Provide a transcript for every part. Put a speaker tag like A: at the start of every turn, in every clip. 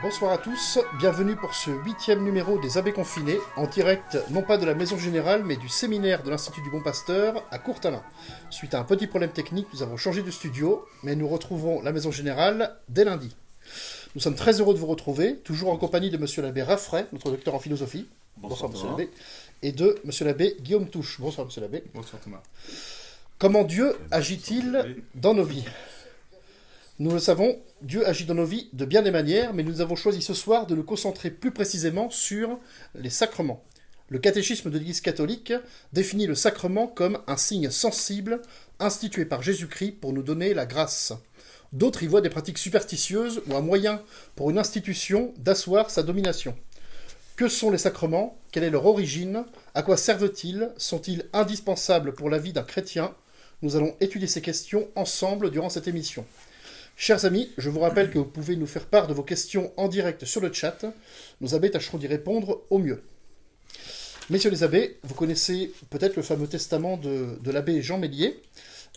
A: Bonsoir à tous, bienvenue pour ce 8e numéro des Abbés Confinés, en direct non pas de la Maison Générale, mais du séminaire de l'Institut du Bon Pasteur à Courtalin. Suite à un petit problème technique, nous avons changé de studio, mais nous retrouverons la Maison Générale dès lundi. Nous sommes très heureux de vous retrouver, toujours en compagnie de Monsieur l'abbé Raffray, notre docteur en philosophie.
B: Bonsoir
A: Monsieur l'abbé. Et de Monsieur l'abbé Guillaume Touche. Bonsoir Monsieur l'abbé.
B: Bonsoir Thomas.
A: Comment Dieu agit-il dans nos vies ? Nous le savons, Dieu agit dans nos vies de bien des manières, mais nous avons choisi ce soir de nous concentrer plus précisément sur les sacrements. Le catéchisme de l'Église catholique définit le sacrement comme un signe sensible institué par Jésus-Christ pour nous donner la grâce. D'autres y voient des pratiques superstitieuses ou un moyen pour une institution d'asseoir sa domination. Que sont les sacrements ? Quelle est leur origine ? À quoi servent-ils ? Sont-ils indispensables pour la vie d'un chrétien ? Nous allons étudier ces questions ensemble durant cette émission. Chers amis, je vous rappelle que vous pouvez nous faire part de vos questions en direct sur le chat. Nos abbés tâcheront d'y répondre au mieux. Messieurs les abbés, vous connaissez peut-être le fameux testament de l'abbé Jean Meslier.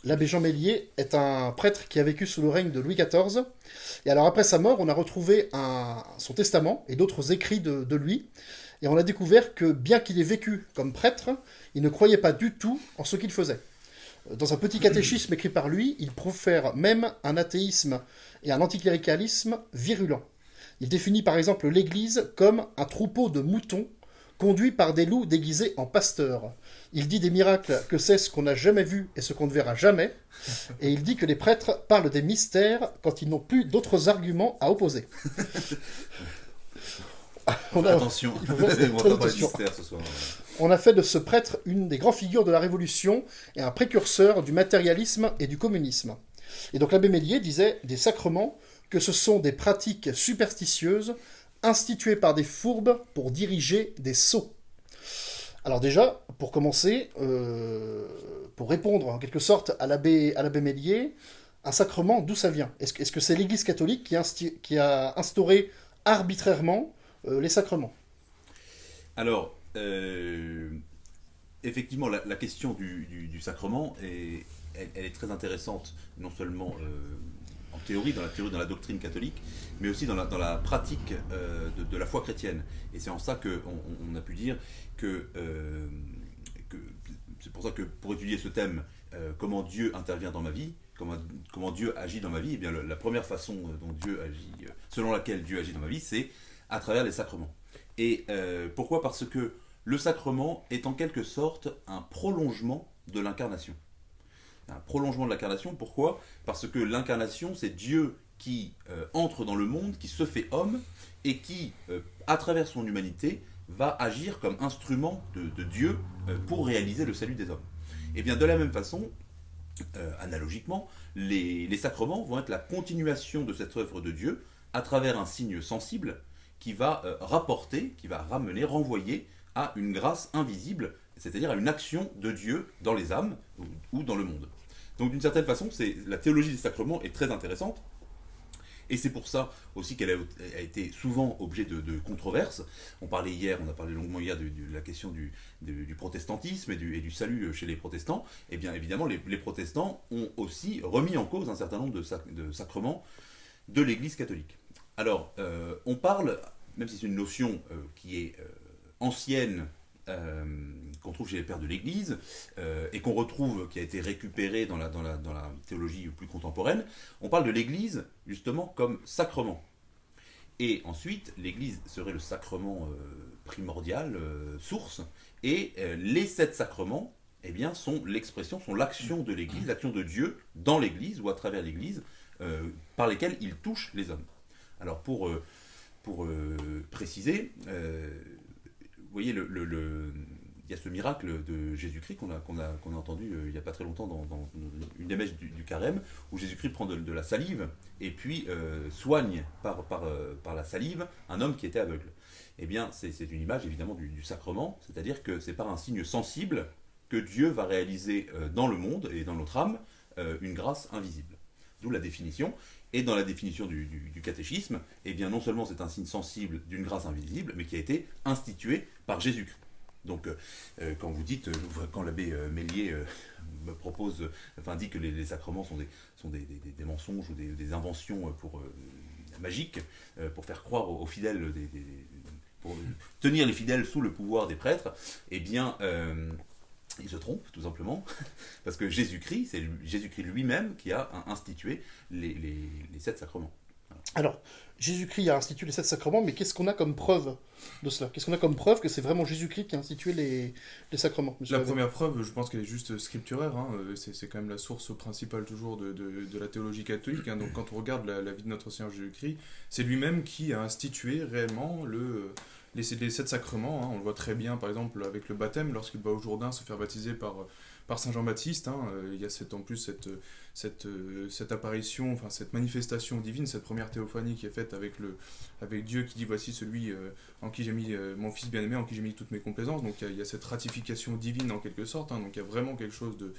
A: L'abbé Jean Meslier est un prêtre qui a vécu sous le règne de Louis XIV. Et alors après sa mort, on a retrouvé son testament et d'autres écrits de lui. Et on a découvert que bien qu'il ait vécu comme prêtre, il ne croyait pas du tout en ce qu'il faisait. Dans un petit catéchisme écrit par lui, il profère même un athéisme et un anticléricalisme virulent. Il définit par exemple l'Église comme un troupeau de moutons conduits par des loups déguisés en pasteurs. Il dit des miracles que c'est ce qu'on n'a jamais vu et ce qu'on ne verra jamais. Et il dit que les prêtres parlent des mystères quand ils n'ont plus d'autres arguments à opposer.
B: Attention, on va pas parler de mystère ce soir.
A: On a fait de ce prêtre une des grandes figures de la Révolution et un précurseur du matérialisme et du communisme. Et donc l'abbé Meslier disait des sacrements que ce sont des pratiques superstitieuses instituées par des fourbes pour diriger des sots. Alors déjà, pour commencer, pour répondre en quelque sorte à l'abbé Meslier, un sacrement, d'où ça vient ? Est-ce que c'est l'Église catholique qui a instauré arbitrairement les sacrements ?
B: Alors, effectivement, la question du sacrement, elle est très intéressante, non seulement en théorie, dans la doctrine catholique, mais aussi dans la pratique de la foi chrétienne. Et c'est en ça qu'on a pu dire que c'est pour ça que pour étudier ce thème, comment Dieu intervient dans ma vie, comment Dieu agit dans ma vie, eh bien la première façon dont Dieu agit, selon laquelle Dieu agit dans ma vie, c'est à travers les sacrements. Et pourquoi ? Parce que le sacrement est en quelque sorte un prolongement de l'incarnation. Un prolongement de l'incarnation, pourquoi ? Parce que l'incarnation, c'est Dieu qui entre dans le monde, qui se fait homme, et qui, à travers son humanité, va agir comme instrument de Dieu pour réaliser le salut des hommes. Et bien de la même façon, analogiquement, les sacrements vont être la continuation de cette œuvre de Dieu à travers un signe sensible qui va rapporter, qui va ramener, renvoyer à une grâce invisible, c'est-à-dire à une action de Dieu dans les âmes ou dans le monde. Donc d'une certaine façon, la théologie des sacrements est très intéressante, et c'est pour ça aussi qu'elle a été souvent objet de controverses. On a parlé longuement hier de la question du protestantisme et du salut chez les protestants. Et bien évidemment, les protestants ont aussi remis en cause un certain nombre de sacrements de l'Église catholique. Alors, on parle, même si c'est une notion qui est ancienne, qu'on trouve chez les pères de l'Église, et qu'on retrouve, qui a été récupérée dans la théologie plus contemporaine, on parle de l'Église, justement, comme sacrement. Et ensuite, l'Église serait le sacrement primordial, source, et les 7 sacrements, eh bien, sont l'action de l'Église, l'action de Dieu dans l'Église, ou à travers l'Église, par lesquels il touche les hommes. Alors pour préciser, vous voyez, il y a ce miracle de Jésus-Christ qu'on a entendu il n'y a pas très longtemps dans une des messes du carême, où Jésus-Christ prend de la salive et puis soigne par la salive un homme qui était aveugle. Eh bien, c'est une image évidemment du sacrement, c'est-à-dire que c'est par un signe sensible que Dieu va réaliser dans le monde et dans notre âme une grâce invisible. D'où la définition. Et dans la définition du catéchisme, eh bien non seulement c'est un signe sensible d'une grâce invisible, mais qui a été institué par Jésus-Christ. Donc, quand vous dites, quand l'abbé Meslier me dit que les sacrements sont des mensonges ou des inventions pour magiques pour faire croire aux fidèles, pour tenir les fidèles sous le pouvoir des prêtres, eh bien, ils se trompent, tout simplement, parce que Jésus-Christ, c'est Jésus-Christ lui-même qui a institué les 7 sacrements.
A: Alors, Jésus-Christ a institué les 7 sacrements, mais qu'est-ce qu'on a comme preuve de cela? Qu'est-ce qu'on a comme preuve que c'est vraiment Jésus-Christ qui a institué les sacrements, monsieur
C: La
A: Havet?
C: première preuve, je pense qu'elle est juste scripturaire, hein. C'est quand même la source principale toujours de la théologie catholique, hein. Donc quand on regarde la vie de notre Seigneur Jésus-Christ, c'est lui-même qui a institué réellement les 7 sacrements, hein. On le voit très bien par exemple avec le baptême, lorsqu'il va au Jourdain se faire baptiser par Saint Jean-Baptiste, hein. Il y a en plus cette apparition, enfin cette manifestation divine, cette première théophanie qui est faite avec Dieu qui dit voici celui en qui j'ai mis mon fils bien-aimé, en qui j'ai mis toutes mes complaisances. Donc il y a cette ratification divine en quelque sorte, hein. Donc il y a vraiment quelque chose de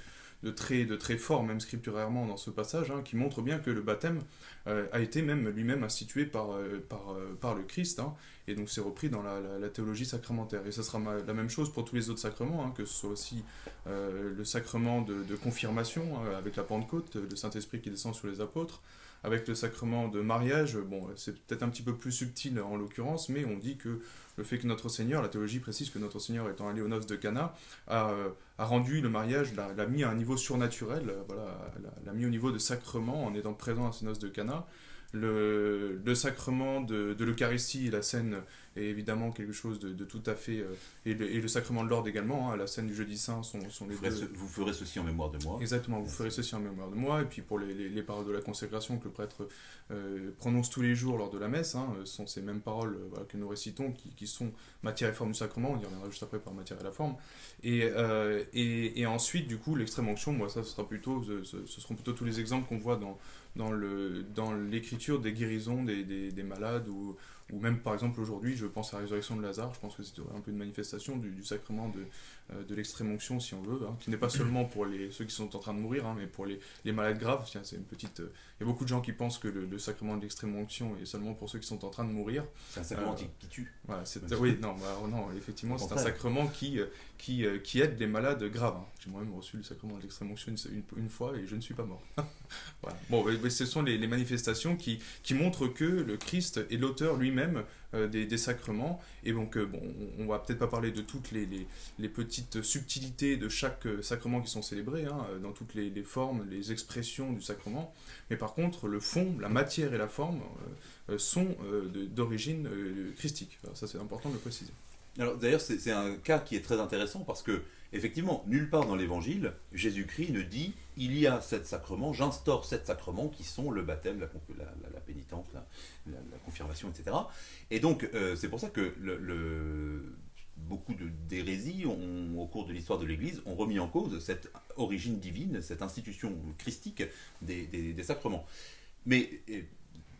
C: très fort, même scripturairement, dans ce passage, hein, qui montre bien que le baptême a été même lui-même institué par le Christ, hein, et donc c'est repris dans la théologie sacramentaire. Et ça sera la même chose pour tous les autres sacrements, hein, que ce soit aussi le sacrement de confirmation, avec la Pentecôte, le Saint-Esprit qui descend sur les apôtres, avec le sacrement de mariage. Bon, c'est peut-être un petit peu plus subtil en l'occurrence, mais on dit que le fait que notre Seigneur, la théologie précise que notre Seigneur étant allé aux noces de Cana, a rendu le mariage, l'a mis à un niveau surnaturel, voilà, l'a mis au niveau de sacrement en étant présent à ces noces de Cana. Le sacrement de l'Eucharistie et la scène est évidemment quelque chose de tout à fait... et le sacrement de l'ordre également, hein, la scène du jeudi saint sont les deux...
B: Vous ferez ceci en mémoire de moi.
C: Exactement, vous ferez ceci en mémoire de moi. Et puis pour les paroles de la consécration que le prêtre prononce tous les jours lors de la messe, hein, sont ces mêmes paroles que nous récitons qui sont matière et forme du sacrement. On y reviendra juste après par matière et la forme. Et ensuite, du coup, l'extrême onction, moi, ce seront plutôt tous les exemples qu'on voit dans l'écriture des guérisons des malades, ou même par exemple aujourd'hui, je pense à la résurrection de Lazare. Je pense que c'est un peu une manifestation du sacrement de l'extrême onction, si on veut, hein, qui n'est pas seulement pour ceux qui sont en train de mourir, hein, mais pour les malades graves. Tiens, c'est il y a beaucoup de gens qui pensent que le sacrement de l'extrême onction est seulement pour ceux qui sont en train de mourir.
B: C'est un sacrement qui tue.
C: Voilà, oui, non, effectivement, c'est un sacrement qui aide les malades graves, hein. J'ai moi-même reçu le sacrement de l'extrême onction une fois et je ne suis pas mort. Voilà. Bon, mais ce sont les manifestations qui montrent que le Christ est l'auteur lui-même des sacrements. Et donc, on va peut-être pas parler de toutes les petites subtilités de chaque sacrement qui sont célébrés, hein, dans toutes les formes, les expressions du sacrement. Mais par contre, le fond, la matière et la forme sont d'origine christique. Alors, ça, c'est important de le préciser.
B: Alors d'ailleurs, c'est un cas qui est très intéressant parce que, effectivement, nulle part dans l'évangile, Jésus-Christ ne dit il y a 7 sacrements, j'instaure 7 sacrements qui sont le baptême, la pénitence, la confirmation, etc. Et donc, c'est pour ça que beaucoup d'hérésies, au cours de l'histoire de l'Église, ont remis en cause cette origine divine, cette institution christique des sacrements. Mais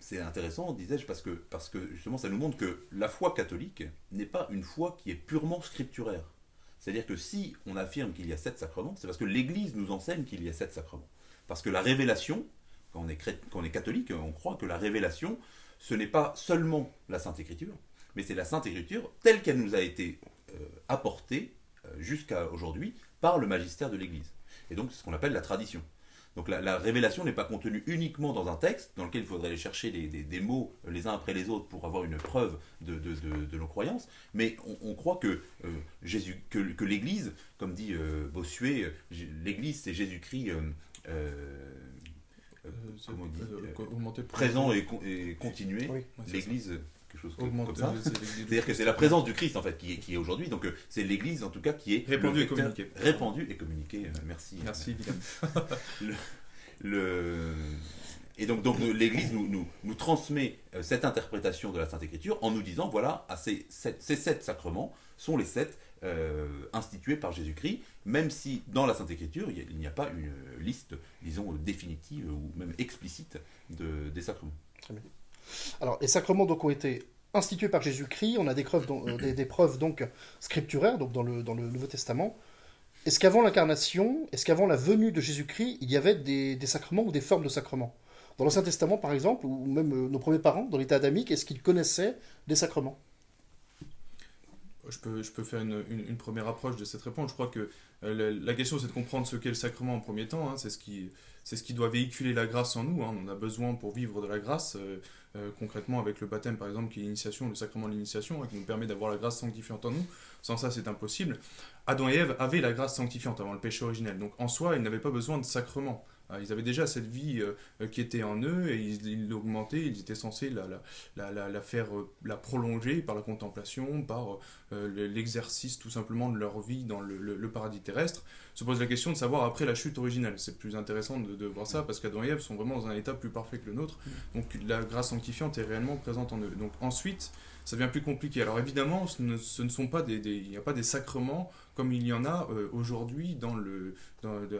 B: c'est intéressant, disais-je, parce que justement ça nous montre que la foi catholique n'est pas une foi qui est purement scripturaire. C'est-à-dire que si on affirme qu'il y a 7 sacrements, c'est parce que l'Église nous enseigne qu'il y a 7 sacrements. Parce que la révélation, quand on est catholique, on croit que la révélation, ce n'est pas seulement la Sainte Écriture, mais c'est la Sainte Écriture telle qu'elle nous a été apportée jusqu'à aujourd'hui par le magistère de l'Église. Et donc c'est ce qu'on appelle la tradition. Donc la révélation n'est pas contenue uniquement dans un texte dans lequel il faudrait aller chercher des mots les uns après les autres pour avoir une preuve de nos croyances, mais on croit que que l'Église, comme dit Bossuet, l'Église c'est Jésus-Christ présent et continué. Oui, l'Église quelque chose comme ça. C'est-à-dire que c'est la présence du Christ en fait qui est aujourd'hui. Donc c'est l'Église en tout cas qui est
C: répandue et
B: communiquée. Merci.
C: Merci William.
B: Et donc l'Église nous transmet cette interprétation de la Sainte Écriture en nous disant voilà, ces 7 sacrements sont les 7 institués par Jésus-Christ, même si dans la Sainte Écriture il n'y a pas une liste, disons, définitive ou même explicite des sacrements.
A: Très bien. Alors, les sacrements donc, ont été institués par Jésus-Christ, on a des preuves donc, scripturaires donc, dans le Nouveau Testament. Est-ce qu'avant l'incarnation, est-ce qu'avant la venue de Jésus-Christ, il y avait des sacrements ou des formes de sacrements? Dans l'Ancien Testament, par exemple, ou même nos premiers parents, dans l'état adamique, est-ce qu'ils connaissaient des sacrements?
C: Je peux faire une première approche de cette réponse. Je crois que la question, c'est de comprendre ce qu'est le sacrement en premier temps, hein. C'est ce qui doit véhiculer la grâce en nous, hein. On a besoin pour vivre de la grâce concrètement avec le baptême par exemple, qui est l'initiation, le sacrement de l'initiation, qui nous permet d'avoir la grâce sanctifiante en nous. Sans ça, c'est impossible. Adam et Ève avaient la grâce sanctifiante avant le péché originel. Donc en soi, ils n'avaient pas besoin de sacrement. Ils avaient déjà cette vie qui était en eux et ils l'augmentaient, ils étaient censés la faire, la prolonger par la contemplation, par l'exercice tout simplement de leur vie dans le paradis terrestre. Se pose la question de savoir après la chute originelle. C'est plus intéressant de voir ça parce qu'Adam et Ève sont vraiment dans un état plus parfait que le nôtre. Donc la grâce sanctifiante est réellement présente en eux. Donc ensuite, ça devient plus compliqué. Alors évidemment, ce ne sont pas il n'y a pas des sacrements comme il y en a aujourd'hui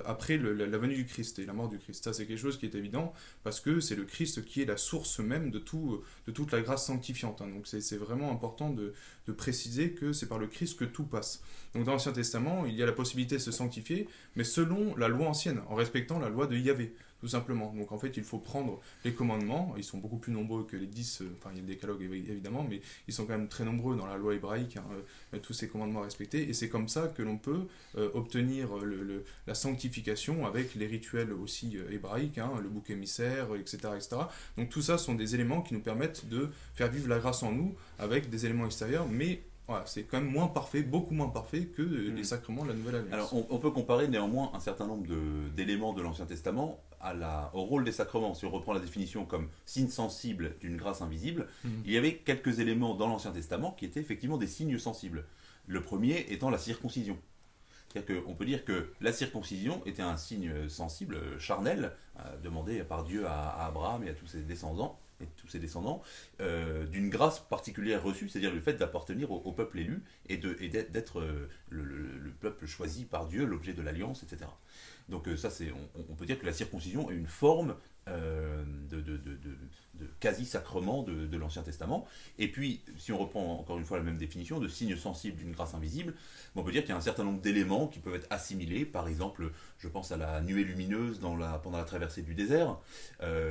C: après la venue du Christ et la mort du Christ. Ça, c'est quelque chose qui est évident parce que c'est le Christ qui est la source même de toute la grâce sanctifiante. Donc c'est vraiment important de préciser que c'est par le Christ que tout passe. Donc dans l'Ancien Testament, il y a la possibilité de se sanctifier, mais selon la loi ancienne, en respectant la loi de Yahvé. Tout simplement. Donc en fait, il faut prendre les commandements. Ils sont beaucoup plus nombreux que les 10. Enfin, il y a le décalogue évidemment, mais ils sont quand même très nombreux dans la loi hébraïque, tous ces commandements respectés. Et c'est comme ça que l'on peut obtenir la sanctification avec les rituels aussi hébraïques, le bouc émissaire, etc., etc. Donc tout ça sont des éléments qui nous permettent de faire vivre la grâce en nous avec des éléments extérieurs, mais voilà, c'est quand même moins parfait, beaucoup moins parfait que les sacrements de la Nouvelle Alliance.
B: Alors, on peut comparer néanmoins un certain nombre d'éléments de l'Ancien Testament au rôle des sacrements. Si on reprend la définition comme signe sensible d'une grâce invisible, il y avait quelques éléments dans l'Ancien Testament qui étaient effectivement des signes sensibles. Le premier étant la circoncision. C'est-à-dire qu'on peut dire que la circoncision était un signe sensible, charnel, demandé par Dieu à Abraham et à tous ses descendants, d'une grâce particulière reçue, c'est-à-dire le fait d'appartenir au peuple élu et d'être le peuple choisi par Dieu, l'objet de l'alliance, etc. Donc ça, on peut dire que la circoncision est une forme de quasi-sacrement de l'Ancien Testament. Et puis, si on reprend encore une fois la même définition de signe sensible d'une grâce invisible, on peut dire qu'il y a un certain nombre d'éléments qui peuvent être assimilés. Par exemple, je pense à la nuée lumineuse pendant la traversée du désert,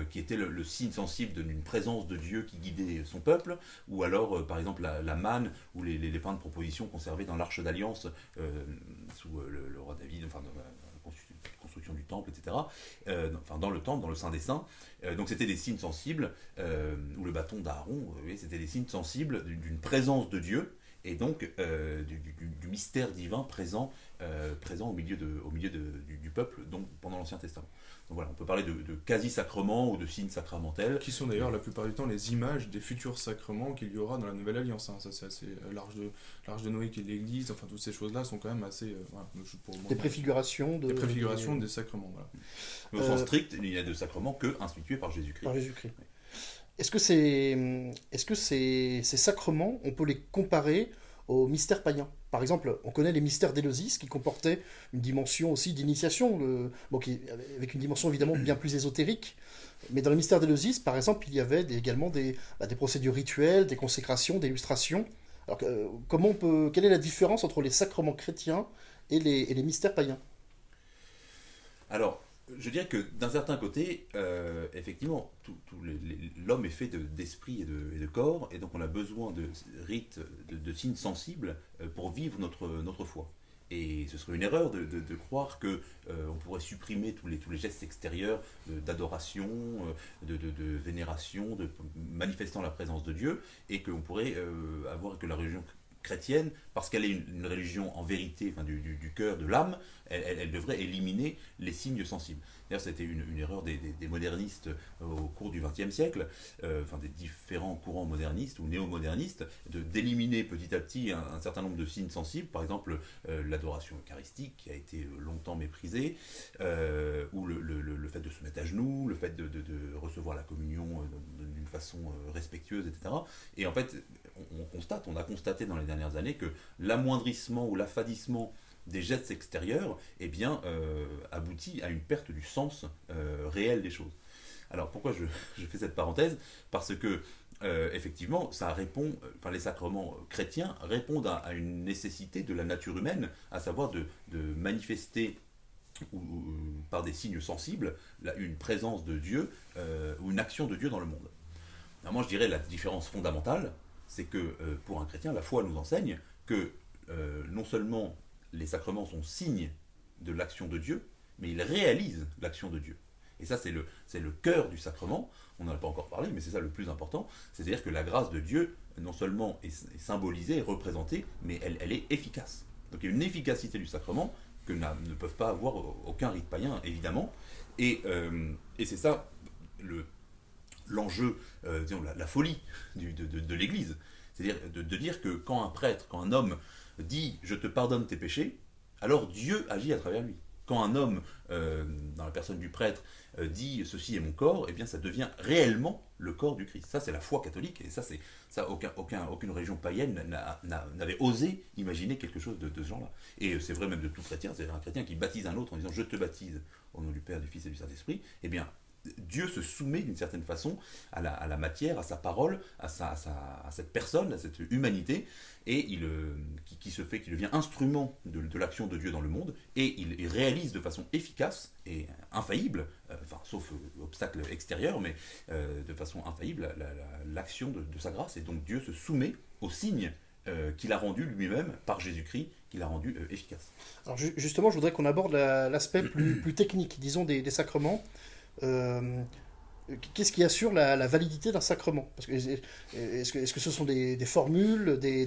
B: qui était le signe sensible d'une présence de Dieu qui guidait son peuple, ou alors, par exemple, la manne ou les pains de proposition conservés dans l'Arche d'Alliance sous le roi David, enfin, dans la construction du temple, etc. Dans le temple, dans le Saint des Saints. Donc c'était des signes sensibles, ou le bâton d'Aaron, c'était des signes sensibles d'une présence de Dieu, et donc du mystère divin présent au milieu du peuple, donc pendant l'Ancien Testament. Donc voilà, on peut parler de quasi-sacrements ou de signes sacramentels.
C: Qui sont d'ailleurs la plupart du temps les images des futurs sacrements qu'il y aura dans la Nouvelle Alliance. Ça, c'est assez l'arche de Noé qui est l'Église, enfin toutes ces choses-là sont quand même assez...
A: des préfigurations
C: des sacrements, voilà.
B: Mais au sens strict, il n'y a de sacrements que institués par Jésus-Christ.
A: Par Jésus-Christ. Est-ce que ces sacrements, on peut les comparer aux mystères païens? Par exemple, on connaît les mystères d'Éleusis qui comportaient une dimension aussi d'initiation, avec une dimension évidemment bien plus ésotérique. Mais dans les mystères d'Éleusis, par exemple, il y avait également des procédures rituelles, des consécrations, des illustrations. Alors, quelle est la différence entre les sacrements chrétiens et les mystères païens?
B: Alors, je dirais que d'un certain côté, effectivement, l'homme est fait d'esprit et de corps, et donc on a besoin de rites, de signes sensibles pour vivre notre foi. Et ce serait une erreur de croire que on pourrait supprimer tous les gestes extérieurs d'adoration, de vénération, de manifestant la présence de Dieu, et qu'on pourrait avoir que la religion chrétienne, parce qu'elle est une religion en vérité, du cœur, de l'âme, elle devrait éliminer les signes sensibles. D'ailleurs, c'était une erreur des modernistes au cours du XXe siècle, des différents courants modernistes ou néo-modernistes, d'éliminer petit à petit un certain nombre de signes sensibles, par exemple l'adoration eucharistique qui a été longtemps méprisée, ou le fait de se mettre à genoux, le fait de recevoir la communion d'une façon respectueuse, etc. Et en fait, on a constaté dans les dernières années que l'amoindrissement ou l'affadissement des gestes extérieurs aboutit à une perte du sens réel des choses. Alors pourquoi je fais cette parenthèse? Parce que effectivement, ça répond, les sacrements chrétiens répondent à une nécessité de la nature humaine, à savoir de manifester par des signes sensibles une présence de Dieu ou une action de Dieu dans le monde. Alors moi je dirais la différence fondamentale, c'est que pour un chrétien, la foi nous enseigne que non seulement les sacrements sont signes de l'action de Dieu, mais ils réalisent l'action de Dieu. Et ça, c'est le cœur du sacrement. On n'en a pas encore parlé, mais c'est ça le plus important. C'est-à-dire que la grâce de Dieu, non seulement est symbolisée, est représentée, mais elle est efficace. Donc il y a une efficacité du sacrement que ne peuvent pas avoir aucun rite païen, évidemment. Et c'est ça l'enjeu, disons, la folie de l'Église. C'est-à-dire de dire que quand un prêtre, quand un homme dit « je te pardonne tes péchés », alors Dieu agit à travers lui. Quand un homme, dans la personne du prêtre, dit « ceci est mon corps », eh bien ça devient réellement le corps du Christ. Ça, c'est la foi catholique, et ça aucune religion païenne n'avait osé imaginer quelque chose de ce genre-là. Et c'est vrai même de tout chrétien, c'est un chrétien qui baptise un autre en disant « je te baptise au nom du Père, du Fils et du Saint-Esprit », eh bien Dieu se soumet d'une certaine façon à la matière, à sa parole, à cette personne, à cette humanité, et qui devient instrument de l'action de Dieu dans le monde, et il réalise de façon efficace et infaillible, sauf obstacle extérieur, mais de façon infaillible, l'action de sa grâce. Et donc Dieu se soumet au signe qu'il a rendu lui-même par Jésus-Christ, qu'il a rendu efficace.
A: Alors justement, je voudrais qu'on aborde l'aspect plus technique, disons, des sacrements. Qu'est-ce qui assure la validité d'un sacrement? Parce que, est-ce que ce sont des formules, des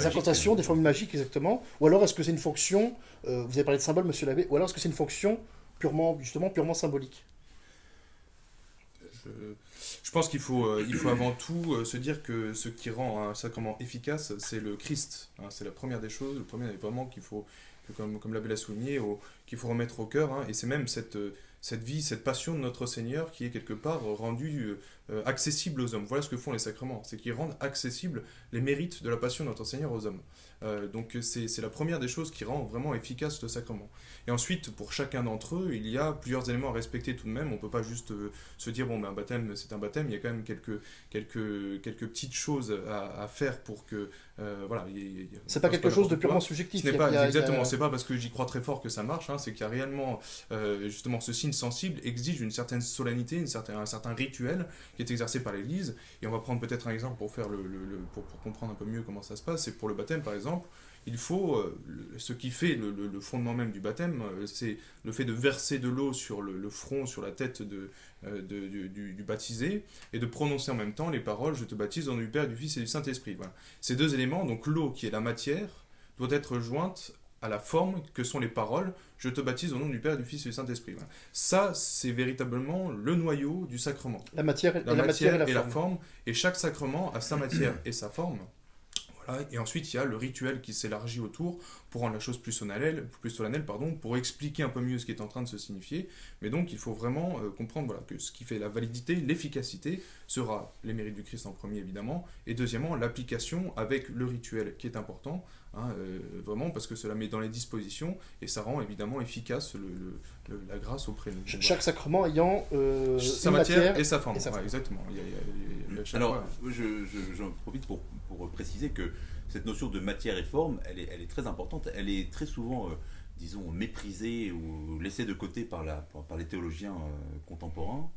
A: incantations, des formules magiques exactement? Ou alors est-ce que c'est une fonction, vous avez parlé de symbole, monsieur l'abbé, ou alors est-ce que c'est une fonction purement symbolique?
C: Je pense qu'il faut avant tout se dire que ce qui rend un sacrement efficace, c'est le Christ. Hein, c'est la première des choses, le premier élément qu'il faut, comme l'abbé l'a souligné, qu'il faut remettre au cœur. Hein, et c'est même cette vie, cette passion de notre Seigneur qui est quelque part rendue accessible aux hommes. Voilà ce que font les sacrements, c'est qu'ils rendent accessibles les mérites de la passion de notre Seigneur aux hommes. Donc c'est la première des choses qui rend vraiment efficace le sacrement. Et ensuite, pour chacun d'entre eux, il y a plusieurs éléments à respecter tout de même. On ne peut pas juste se dire, bon, ben, un baptême, c'est un baptême. Il y a quand même quelques petites choses à faire pour que... voilà,
A: c'est pas quelque chose de purement subjectif.
C: Ce n'est pas, exactement, c'est pas parce que j'y crois très fort que ça marche, hein, c'est qu'il y a réellement, justement, ce signe sensible exige une certaine solennité, un certain rituel qui est exercé par l'Église. Et on va prendre peut-être un exemple pour faire pour comprendre un peu mieux comment ça se passe. C'est pour le baptême, par exemple. Il faut, ce qui fait le fondement même du baptême, c'est le fait de verser de l'eau sur le front, sur la tête du baptisé, et de prononcer en même temps les paroles « Je te baptise au nom du Père, du Fils et du Saint-Esprit ». Voilà. Ces deux éléments, donc l'eau qui est la matière, doit être jointe à la forme que sont les paroles « Je te baptise au nom du Père, du Fils et du Saint-Esprit ». Voilà. Ça, c'est véritablement le noyau du sacrement.
A: La matière et
C: la forme. Et chaque sacrement a sa matière et sa forme. Et ensuite, il y a le rituel qui s'élargit autour pour rendre la chose plus solennelle, pour expliquer un peu mieux ce qui est en train de se signifier. Mais donc, il faut vraiment comprendre que ce qui fait la validité, l'efficacité, sera les mérites du Christ en premier, évidemment, et deuxièmement, l'application avec le rituel qui est important, hein, vraiment, parce que cela met dans les dispositions, et ça rend évidemment efficace la grâce auprès de nous.
A: Chaque sacrement ayant
C: sa matière et sa forme. Exactement.
B: Alors, j'en profite pour préciser que cette notion de matière et forme, elle est très importante. Elle est très souvent, disons, méprisée ou laissée de côté par les théologiens contemporains,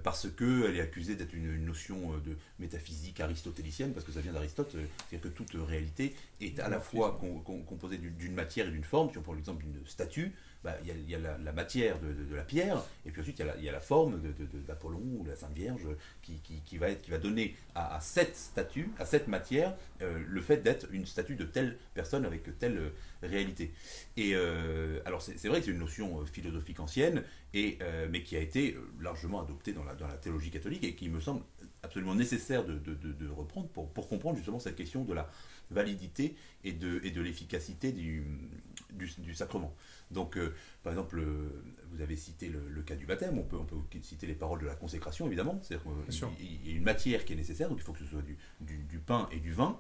B: parce qu'elle est accusée d'être une notion de métaphysique aristotélicienne, parce que ça vient d'Aristote, c'est-à-dire que toute réalité est à la fois composée d'une matière et d'une forme. Si on prend l'exemple d'une statue, il y a la matière de la pierre, et puis ensuite il y a la forme d'Apollon ou de la Sainte Vierge qui va donner à cette statue, à cette matière, le fait d'être une statue de telle personne avec telle réalité. Et alors c'est vrai que c'est une notion philosophique ancienne, mais qui a été largement adoptée dans la théologie catholique et qui me semble absolument nécessaire de reprendre pour comprendre justement cette question de la validité et de l'efficacité du sacrement. Donc, par exemple, vous avez cité le cas du baptême, on peut citer les paroles de la consécration, évidemment. C'est-à-dire qu'il y a une matière qui est nécessaire, donc il faut que ce soit du pain et du vin.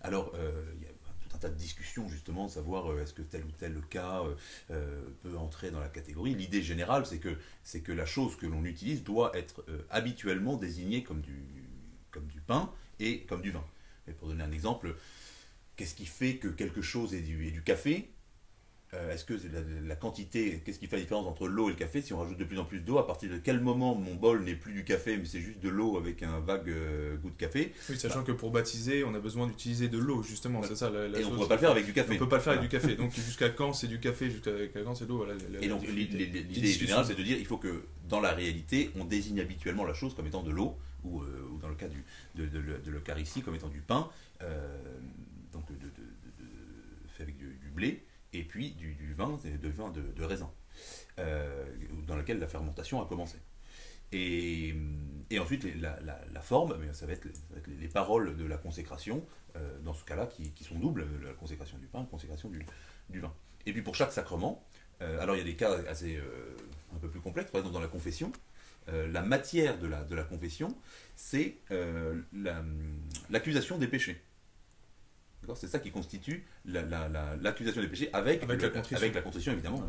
B: Alors, il y a tout un tas de discussions, justement, de savoir est-ce que tel ou tel cas peut entrer dans la catégorie. L'idée générale, c'est que la chose que l'on utilise doit être habituellement désignée comme du pain et comme du vin. Et pour donner un exemple, qu'est-ce qui fait que quelque chose est du café ? est-ce que c'est la quantité, qu'est-ce qui fait la différence entre l'eau et le café? Si on rajoute de plus en plus d'eau, à partir de quel moment mon bol n'est plus du café, mais c'est juste de l'eau avec un vague goût de café?
C: Oui, sachant que pour baptiser, on a besoin d'utiliser de l'eau, justement, c'est ça la
B: Et on ne
C: chose.
B: peut pas le faire avec du café.
C: On peut pas le faire avec du café. Donc jusqu'à quand c'est du café, jusqu'à quand c'est de l'eau, voilà.
B: Et donc l'idée générale, c'est de dire il faut que dans la réalité, on désigne habituellement la chose comme étant de l'eau, ou dans le cas de l'Eucharistie, comme étant du pain, donc fait avec du blé, et puis du vin, de raisin, dans lequel la fermentation a commencé. Et ensuite, la forme, mais ça va être les paroles de la consécration, dans ce cas-là, qui sont doubles, la consécration du pain, la consécration du vin. Et puis pour chaque sacrement, alors il y a des cas assez un peu plus complexes, par exemple dans la confession, la matière de la confession, c'est l'accusation des péchés. D'accord, c'est ça qui constitue l'accusation des péchés avec la contrition, évidemment.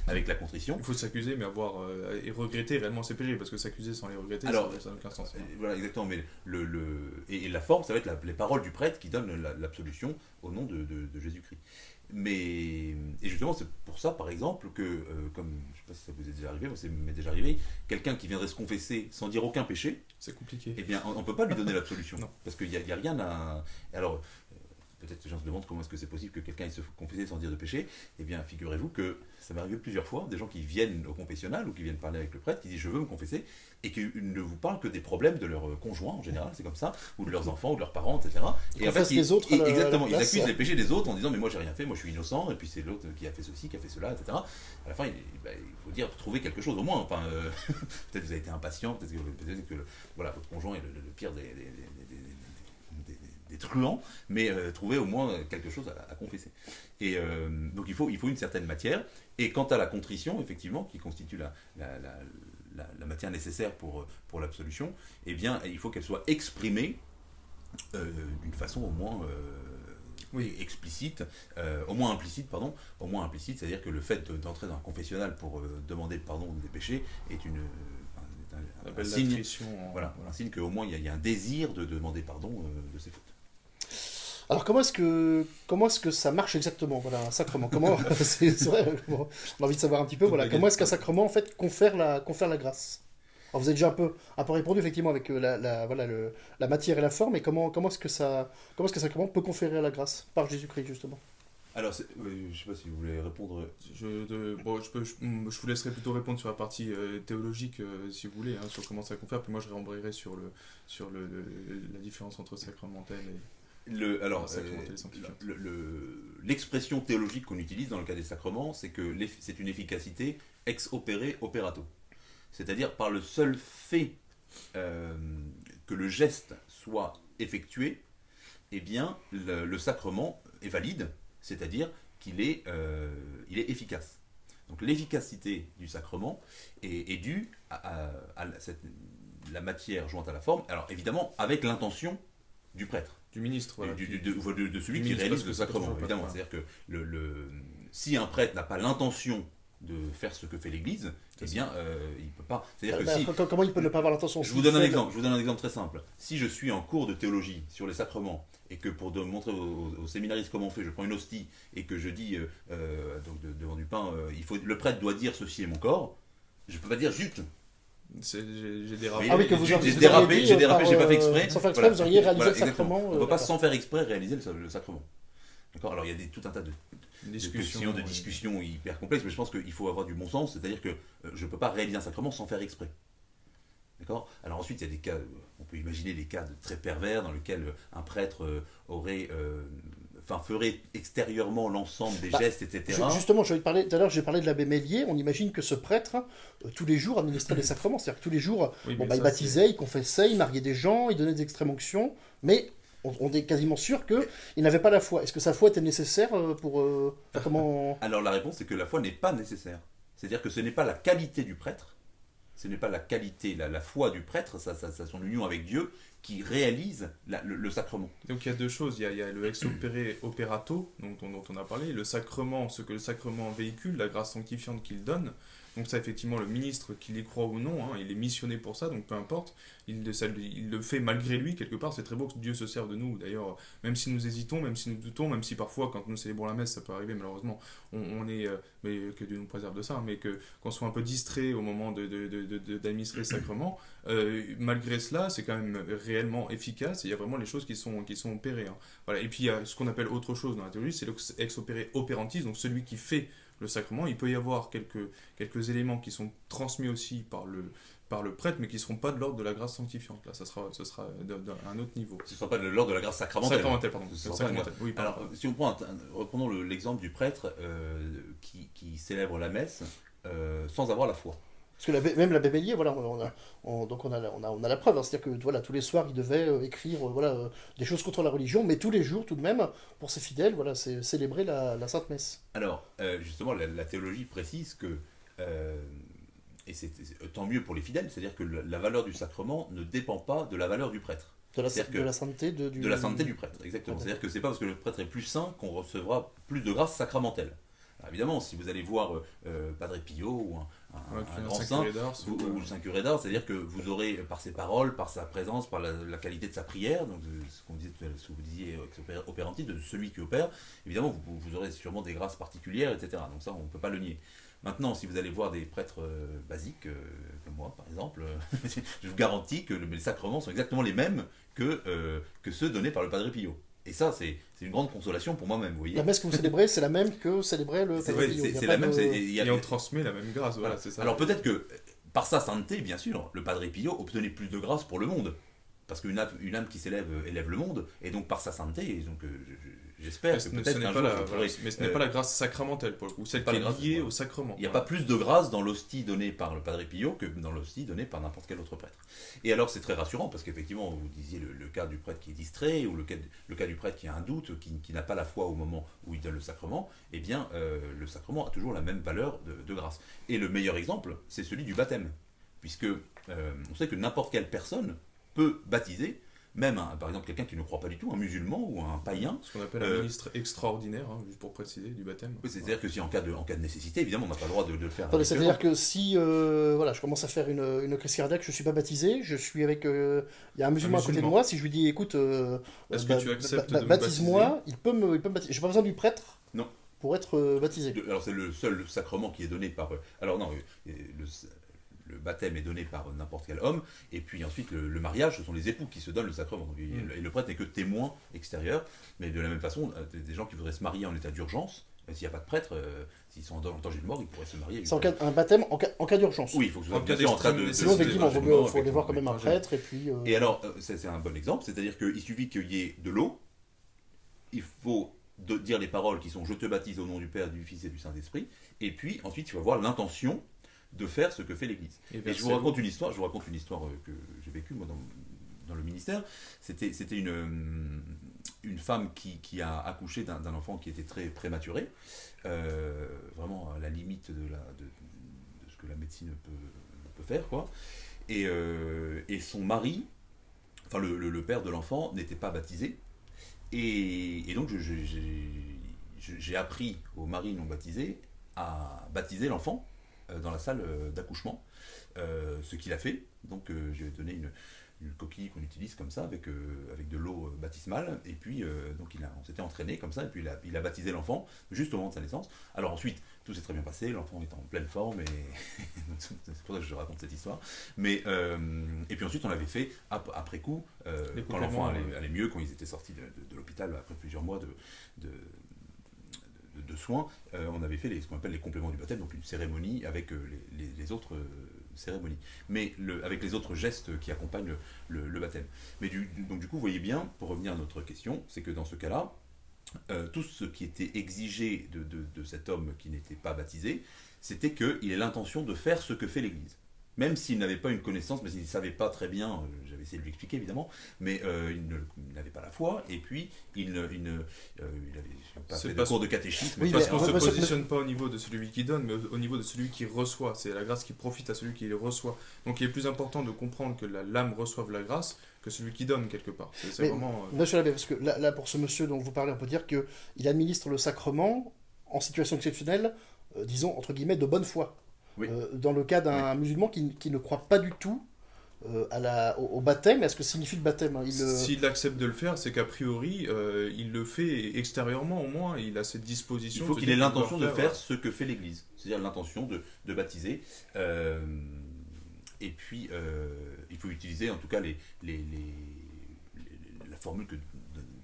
B: Avec la contrition.
C: Il faut s'accuser, mais avoir et regretter réellement ses péchés, parce que s'accuser sans les regretter,
B: alors,
C: ça n'a aucun sens.
B: Voilà, exactement. Mais et la forme, ça va être les paroles du prêtre qui donnent l'absolution au nom de Jésus-Christ. Et justement, c'est pour ça, par exemple, que, comme je ne sais pas si ça vous est déjà arrivé, moi, ça m'est déjà arrivé, quelqu'un qui viendrait se confesser sans dire aucun péché,
C: c'est compliqué.
B: Eh bien, on ne peut pas lui donner l'absolution.
C: Non.
B: Parce qu'il n'y a rien à. Alors, peut-être que les gens se demandent comment est-ce que c'est possible que quelqu'un se confesse sans dire de péché. Eh bien, figurez-vous que ça m'est arrivé plusieurs fois, des gens qui viennent au confessionnal ou qui viennent parler avec le prêtre, qui disent je veux me confesser, et qui ne vous parlent que des problèmes de leurs conjoints en général, c'est comme ça, ou de leurs enfants, ou de leurs parents, etc.
A: Et en fait, les autres,
B: exactement, ils accusent les péchés des autres en disant mais moi j'ai rien fait, moi je suis innocent, et puis c'est l'autre qui a fait ceci, qui a fait cela, etc. À la fin, il faut dire trouver quelque chose au moins. Enfin, peut-être que vous avez été impatient, peut-être que voilà, votre conjoint est le pire des truands, mais trouver au moins quelque chose à confesser. Et donc il faut une certaine matière. Et quant à la contrition, effectivement, qui constitue la matière nécessaire pour l'absolution, eh bien, il faut qu'elle soit exprimée d'une façon au moins explicite, au moins implicite, c'est-à-dire que le fait d'entrer dans un confessionnal pour demander pardon des péchés est un signe, un signe qu'au moins il y a un désir de demander pardon de ses fautes.
A: Alors comment est-ce que ça marche exactement, voilà, un sacrement? Comment c'est vrai, on a envie de savoir un petit peu, voilà, comment est-ce qu'un sacrement en fait confère la grâce? Alors vous avez déjà un peu répondu effectivement avec la matière et la forme, mais comment est-ce qu'un sacrement peut conférer la grâce par Jésus-Christ justement?
B: Alors, je ne sais pas si vous voulez répondre.
C: Je vous laisserai plutôt répondre sur la partie théologique, si vous voulez, hein, sur comment ça confère, puis moi je rembrayerai sur la différence entre sacramentel et
B: l'expression théologique qu'on utilise dans le cas des sacrements, c'est que c'est une efficacité ex opere operato. C'est-à-dire par le seul fait que le geste soit effectué, eh bien le sacrement est valide, c'est-à-dire qu'il est efficace. Donc l'efficacité du sacrement est due à la matière jointe à la forme, alors évidemment avec l'intention du prêtre.
C: Du ministre, voilà.
B: De celui qui réalise le sacrement, évidemment. C'est-à-dire que si un prêtre n'a pas l'intention de faire ce que fait l'Église, eh bien, il ne peut pas. C'est-à-dire que
A: comment il peut ne pas avoir l'intention?
B: Je vous donne un exemple très simple. Si je suis en cours de théologie sur les sacrements, et que pour montrer aux séminaristes comment on fait, je prends une hostie, et que je dis, devant du pain, le prêtre doit dire ceci est mon corps, je ne peux pas dire zut.
C: J'ai dérapé.
A: Ah oui, que vous
B: j'ai dérapé, j'ai pas fait exprès.
A: Sans faire exprès, vous auriez réalisé le sacrement.
B: On ne peut pas sans faire exprès réaliser le sacrement. D'accord. Alors il y a tout un tas de discussions hyper complexes, mais je pense qu'il faut avoir du bon sens, c'est-à-dire que je ne peux pas réaliser un sacrement sans faire exprès. D'accord. Alors ensuite, il y a des cas, on peut imaginer des cas très pervers dans lesquels un prêtre ferait extérieurement l'ensemble des gestes, etc.
A: Justement, tout à l'heure, j'ai parlé de l'abbé Meslier. On imagine que ce prêtre, tous les jours, administrait des sacrements. C'est-à-dire que tous les jours, il baptisait, il confessait, il mariait des gens, il donnait des extrêmes-onctions, mais on est quasiment sûr qu'il n'avait pas la foi. Est-ce que sa foi était nécessaire pour... comment...
B: Alors la réponse, c'est que la foi n'est pas nécessaire. C'est-à-dire que ce n'est pas la qualité du prêtre, ce n'est pas la qualité, la foi du prêtre, son union avec Dieu, qui réalise le sacrement.
C: Donc il y a deux choses, il y a le ex operato dont on a parlé, le sacrement, ce que le sacrement véhicule, la grâce sanctifiante qu'il donne. Donc ça, effectivement, le ministre, qu'il y croit ou non, hein, il est missionné pour ça, donc peu importe, il le fait malgré lui, quelque part. C'est très beau que Dieu se serve de nous, d'ailleurs, même si nous hésitons, même si nous doutons, même si parfois, quand nous célébrons la messe, ça peut arriver, malheureusement, on est, mais que Dieu nous préserve de ça, mais qu'on soit un peu distrait au moment d'administrer le sacrement, malgré cela, c'est quand même réellement efficace, et il y a vraiment les choses qui sont opérées. Hein. Voilà. Et puis il y a ce qu'on appelle autre chose dans la théologie, c'est l'ex operantis, donc celui qui fait le sacrement. Il peut y avoir quelques éléments qui sont transmis aussi par le prêtre, mais qui ne seront pas de l'ordre de la grâce sanctifiante. Là, ce sera d'un autre niveau.
B: Ce ne sera pas de l'ordre de la grâce sacramentelle.
C: Pardon.
B: Oui, alors, si on reprenons l'exemple du prêtre qui célèbre la messe sans avoir la foi.
A: Parce que même l'abbé Bélier, voilà, on a la preuve, hein, c'est-à-dire que voilà, tous les soirs il devait écrire des choses contre la religion, mais tous les jours tout de même, pour ses fidèles, voilà, c'est célébrer la Sainte Messe.
B: Alors, justement, la théologie précise que, et c'est tant mieux pour les fidèles, c'est-à-dire que la valeur du sacrement ne dépend pas de la valeur du prêtre.
A: De la sainteté
B: de la sainteté du prêtre, exactement. C'est-à-dire que c'est pas parce que le prêtre est plus saint qu'on recevra plus de grâce sacramentelle. Alors évidemment, si vous allez voir Padre Pio ou un grand saint, ou le Saint Curé d'Ars, c'est-à-dire que vous aurez, par ses paroles, par sa présence, par la qualité de sa prière, donc ce que vous disiez opérantis, de celui qui opère, évidemment, vous aurez sûrement des grâces particulières, etc. Donc ça, on ne peut pas le nier. Maintenant, si vous allez voir des prêtres basiques, comme moi par exemple, je vous garantis que les sacrements sont exactement les mêmes que ceux donnés par le Padre Pio. Et ça, c'est une grande consolation pour moi-même, vous voyez.
A: La messe que vous célébrez, c'est la même que célébrait le Padre Pio.
B: C'est la même.
C: Et on transmet la même grâce, voilà, c'est ça.
B: Alors peut-être que, par sa sainteté, bien sûr, le Padre Pio obtenait plus de grâce pour le monde. Parce qu'une âme qui s'élève élève le monde, et donc par sa sainteté, donc j'espère que peut-être qu'un jour
C: mais ce n'est pas la grâce sacramentelle, pour le coup, celle qui est liée au sacrement.
B: Il n'y a pas plus de grâce dans l'hostie donnée par le Padre Pio que dans l'hostie donnée par n'importe quel autre prêtre. Et alors c'est très rassurant, parce qu'effectivement, vous disiez le cas du prêtre qui est distrait, ou le cas du prêtre qui a un doute, qui n'a pas la foi au moment où il donne le sacrement, eh bien le sacrement a toujours la même valeur de grâce. Et le meilleur exemple, c'est celui du baptême, puisque on sait que n'importe quelle personne peut baptiser, même par exemple quelqu'un qui ne croit pas du tout, un musulman ou un païen.
C: Ce qu'on appelle un ministre extraordinaire, hein, juste pour préciser, du baptême.
B: Oui, c'est-à-dire que si en cas de nécessité, évidemment, on n'a pas le droit de le faire.
A: C'est-à-dire que si je commence à faire une crise cardiaque, je ne suis pas baptisé, je suis avec... Il y a un musulman à côté de moi, si je lui dis, écoute,
C: est-ce que tu acceptes de
A: baptise-moi, il peut me baptiser. Je n'ai pas besoin du prêtre
B: non.
A: Pour être baptisé.
B: Alors c'est le seul sacrement qui est donné par... Alors non, le baptême est donné par n'importe quel homme, et puis ensuite le mariage, ce sont les époux qui se donnent le sacrement. Et le prêtre n'est que témoin extérieur, mais de la même façon, des gens qui voudraient se marier en état d'urgence, s'il n'y a pas de prêtre, s'ils sont en danger de mort, ils pourraient se marier.
A: C'est un baptême en cas d'urgence.
B: Oui, il faut que ce soit bien sûr en cas de...
A: Sinon, effectivement, il faut aller voir quand même un prêtre, et puis...
B: Et alors, c'est un bon exemple, c'est-à-dire qu'il suffit qu'il y ait de l'eau, il faut dire les paroles qui sont « Je te baptise au nom du Père, du Fils et du Saint-Esprit », et puis ensuite, il faut avoir l'intention de faire ce que fait l'Église. Et je vous raconte une histoire que j'ai vécue moi dans le ministère. C'était une femme qui a accouché d'un enfant qui était très prématuré, vraiment à la limite de ce que la médecine peut faire, quoi. Et son mari, enfin le père de l'enfant, n'était pas baptisé. Et donc j'ai appris au mari non baptisé à baptiser l'enfant dans la salle d'accouchement, ce qu'il a fait. Donc je lui ai donné une coquille qu'on utilise comme ça avec de l'eau baptismale, et puis donc on s'était entraîné comme ça, et puis il a baptisé l'enfant juste au moment de sa naissance. Alors ensuite tout s'est très bien passé, l'enfant est en pleine forme, et c'est pour ça que je raconte cette histoire. Mais et puis ensuite on l'avait fait après coup, quand l'enfant allait mieux, quand ils étaient sortis de l'hôpital après plusieurs mois de soins, on avait fait ce qu'on appelle les compléments du baptême, donc une cérémonie avec les autres cérémonies, mais avec les autres gestes qui accompagnent le baptême. Mais donc du coup, vous voyez bien, pour revenir à notre question, c'est que dans ce cas-là, tout ce qui était exigé de cet homme qui n'était pas baptisé, c'était qu'il ait l'intention de faire ce que fait l'Église. Même s'il n'avait pas une connaissance, mais s'il ne savait pas très bien, j'avais essayé de lui expliquer évidemment, mais il n'avait pas la foi, et puis il n'avait pas fait de cours de catéchisme.
C: Oui, parce qu'on ne se positionne pas au niveau de celui qui donne, mais au niveau de celui qui reçoit. C'est la grâce qui profite à celui qui le reçoit. Donc il est plus important de comprendre que l'âme reçoive la grâce que celui qui donne quelque part. C'est
A: Mais,
C: vraiment.
A: Monsieur l'abbé, parce que là, pour ce monsieur dont vous parlez, on peut dire qu'il administre le sacrement en situation exceptionnelle, disons, entre guillemets, de bonne foi.
B: Oui.
A: Dans le cas d'un musulman qui ne croit pas du tout au baptême, est-ce que signifie le baptême?
C: S'il accepte de le faire, c'est qu'a priori, il le fait extérieurement au moins, il a cette disposition.
B: Il faut qu'il ait l'intention de faire ce que fait l'Église, c'est-à-dire l'intention de baptiser. Et puis, il faut utiliser en tout cas la formule que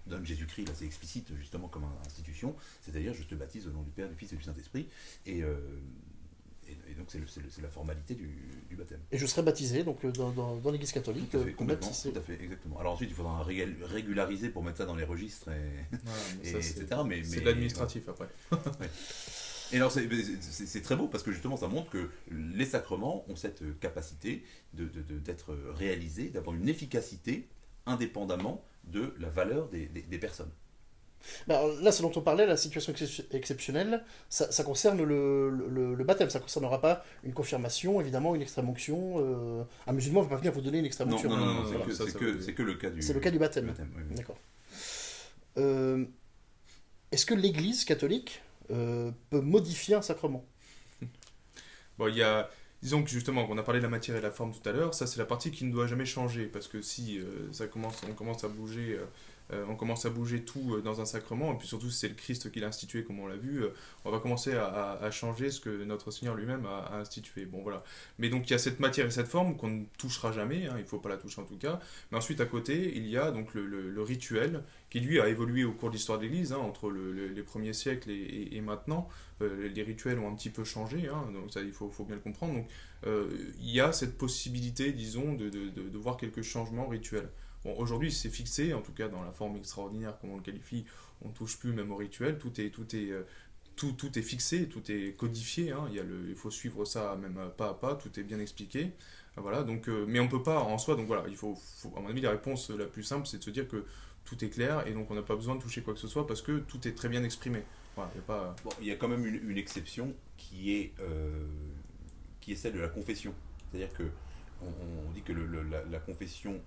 B: donne Jésus-Christ, là c'est explicite justement comme institution, c'est-à-dire je te baptise au nom du Père, du Fils et du Saint-Esprit. Et donc c'est la formalité du baptême.
A: Et je serai baptisé donc dans l'Église catholique.
B: Tout à fait, complètement, tout à fait, exactement. Alors ensuite il faudra régulariser pour mettre ça dans les registres, etc. Mais
C: c'est de l'administratif après.
B: Ouais. Et alors c'est très beau parce que justement ça montre que les sacrements ont cette capacité d'être réalisés, d'avoir une efficacité indépendamment de la valeur des personnes.
A: Alors là, ce dont on parlait, la situation exceptionnelle, ça concerne le baptême, ça ne concernera pas une confirmation, évidemment, une extrême-onction. Un musulman ne va pas venir vous donner une extrême-onction.
B: Non, c'est que le cas du
A: C'est le cas du baptême.
B: Oui.
A: D'accord. Est-ce que l'Église catholique peut modifier un sacrement?
C: Bon, disons que justement, on a parlé de la matière et de la forme tout à l'heure, ça c'est la partie qui ne doit jamais changer, parce que si on commence à bouger tout dans un sacrement, et puis surtout si c'est le Christ qui l'a institué, comme on l'a vu, on va commencer à changer ce que notre Seigneur lui-même a institué. Bon, voilà. Mais donc il y a cette matière et cette forme qu'on ne touchera jamais, il ne faut pas la toucher en tout cas. Mais ensuite à côté, il y a donc le rituel, qui lui a évolué au cours de l'histoire de l'Église, entre les premiers siècles et maintenant. Les rituels ont un petit peu changé, donc ça il faut bien le comprendre. Donc il y a cette possibilité, disons, de voir quelques changements rituels. Bon, aujourd'hui, c'est fixé, en tout cas dans la forme extraordinaire, comme on le qualifie, on ne touche plus même au rituel, tout est fixé, tout est codifié, il faut suivre ça même pas à pas, tout est bien expliqué. Voilà, donc, mais on ne peut pas en soi, donc voilà, à mon avis, la réponse la plus simple, c'est de se dire que tout est clair, et donc on n'a pas besoin de toucher quoi que ce soit, parce que tout est très bien exprimé. Voilà,
B: il y a quand même une exception qui est celle de la confession. C'est-à-dire que on dit que la confession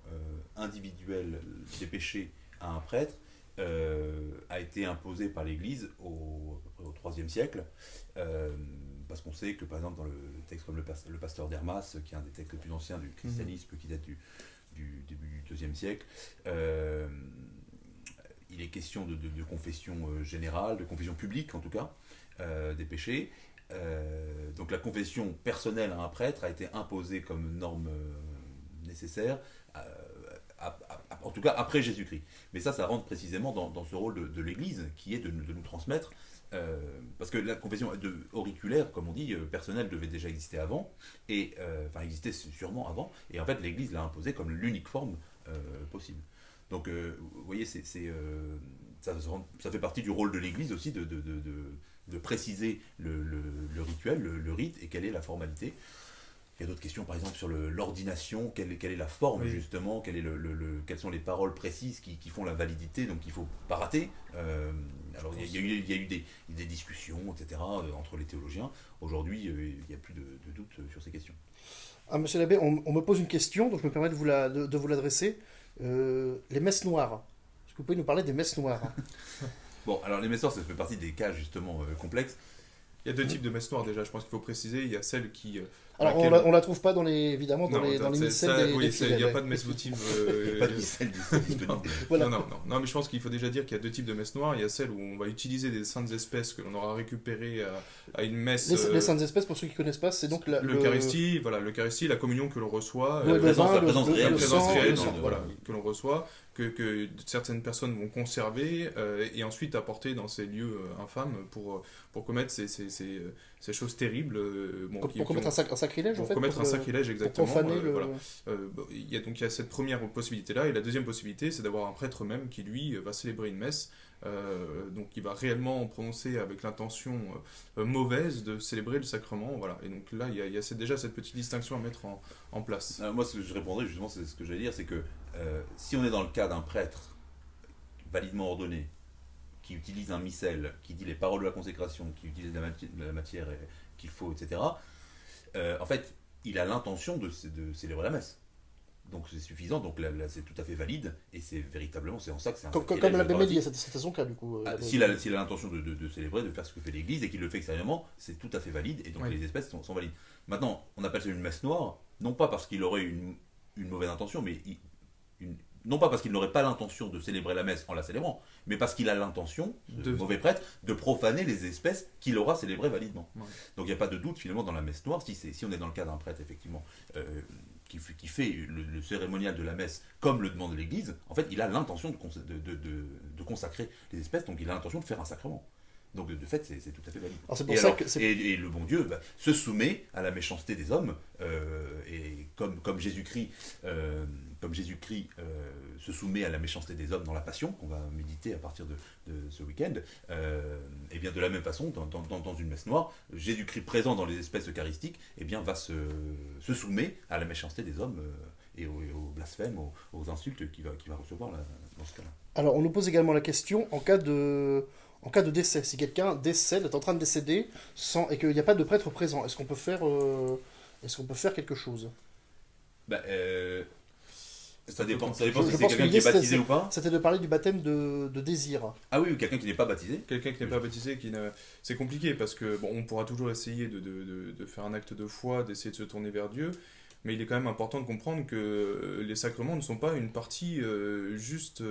B: individuelle des péchés à un prêtre a été imposée par l'Église au IIIe siècle, parce qu'on sait que par exemple dans le texte comme le Pasteur d'Hermas, qui est un des textes les plus anciens du christianisme, qui date du début du IIe siècle, il est question de confession générale, de confession publique en tout cas, des péchés. Donc la confession personnelle à un prêtre a été imposée comme norme nécessaire, en tout cas après Jésus-Christ. Mais ça rentre précisément dans ce rôle de l'Église, qui est de nous transmettre, parce que la confession auriculaire, comme on dit, personnelle, devait déjà exister avant, existait sûrement avant, et en fait l'Église l'a imposée comme l'unique forme possible. Donc vous voyez, ça fait partie du rôle de l'Église aussi de préciser le rituel, le rite, et quelle est la formalité. Il y a d'autres questions, par exemple, sur l'ordination, quelle est la forme, justement, quelles sont les paroles précises qui font la validité, donc il ne faut pas rater. Alors il y a eu des discussions, etc., entre les théologiens. Aujourd'hui, il n'y a plus de doute sur ces questions.
A: Ah, monsieur l'abbé, on me pose une question, donc je me permets de vous l'adresser. Les messes noires. Est-ce que vous pouvez nous parler des messes noires?
B: Bon, alors les messes noires, ça fait partie des cas justement complexes.
C: Il y a deux types de messes noires déjà, je pense qu'il faut préciser. Il y a celle qui...
A: Alors on la trouve pas évidemment dans les missels des fidèles.
C: Il n'y a pas de messe votive.
B: Pas de missel disponible.
A: Voilà.
C: Non, mais je pense qu'il faut déjà dire qu'il y a deux types de messes noires. Il y a celle où on va utiliser des saintes espèces que l'on aura récupérées à une messe.
A: Les saintes espèces, pour ceux qui ne connaissent pas, c'est donc
C: l'Eucharistie, l'Eucharistie, la communion que l'on reçoit,
A: la présence
C: réelle que l'on reçoit, que certaines personnes vont conserver et ensuite apporter dans ces lieux infâmes pour commettre ces choses terribles.
A: Pour commettre un sacrilège, en fait.
C: Pour commettre un sacrilège, exactement.
A: Pour profaner
C: il y a cette première possibilité-là, et la deuxième possibilité, c'est d'avoir un prêtre même qui, lui, va célébrer une messe, donc il va réellement prononcer avec l'intention mauvaise de célébrer le sacrement, voilà. Et donc là, il y a déjà cette petite distinction à mettre en place.
B: Moi, ce que je répondrais, justement, c'est ce que j'allais dire, c'est que si on est dans le cas d'un prêtre validement ordonné, qui utilise un missel, qui dit les paroles de la consécration, qui utilise la matière qu'il faut, etc., en fait, il a l'intention de célébrer la messe. Donc c'est suffisant, donc là, c'est tout à fait valide, et c'est véritablement, c'est en ça que c'est un
A: Comme
B: sacrilège
A: l'abbé Méliès,
B: déclaratif.
A: c'était son cas du coup.
B: S'il a l'intention de célébrer, de faire ce que fait l'Église, et qu'il le fait extérieurement, c'est tout à fait valide, et donc
C: Oui.
B: les espèces sont valides. Maintenant, on appelle ça une messe noire, non pas parce qu'il aurait une mauvaise intention, mais non pas parce qu'il n'aurait pas l'intention de célébrer la messe en la célébrant, mais parce qu'il a l'intention, ce mauvais prêtre, de profaner les espèces qu'il aura célébrées validement.
C: Ouais.
B: Donc il n'y a pas de doute finalement dans la messe noire, si on est dans le cas d'un prêtre effectivement qui fait le cérémonial de la messe comme le demande l'Église, en fait il a l'intention de consacrer les espèces, donc il a l'intention de faire un sacrement. Donc de fait, c'est tout à fait valide.
A: Alors, c'est pour ça que
B: et le bon Dieu se soumet à la méchanceté des hommes, et comme Jésus-Christ, se soumet à la méchanceté des hommes dans la Passion, qu'on va méditer à partir de ce week-end, et bien de la même façon, dans une messe noire, Jésus-Christ présent dans les espèces eucharistiques, et bien va se soumet à la méchanceté des hommes, et au blasphème, aux insultes qu'il va recevoir là, dans ce cas-là.
A: Alors, on nous pose également la question en cas de décès. Si quelqu'un décède, est en train de décéder, et qu'il n'y a pas de prêtre présent, est-ce qu'on peut faire quelque chose?
B: Ça dépend si
A: Je
B: c'est
A: pense que
B: quelqu'un qui
A: l'idée,
B: est baptisé ou pas.
A: C'était de parler du baptême de désir.
B: Ah oui, ou quelqu'un qui n'est pas baptisé.
C: Quelqu'un qui n'est pas baptisé, c'est compliqué parce que on pourra toujours essayer de faire un acte de foi, d'essayer de se tourner vers Dieu, mais il est quand même important de comprendre que les sacrements ne sont pas une partie juste,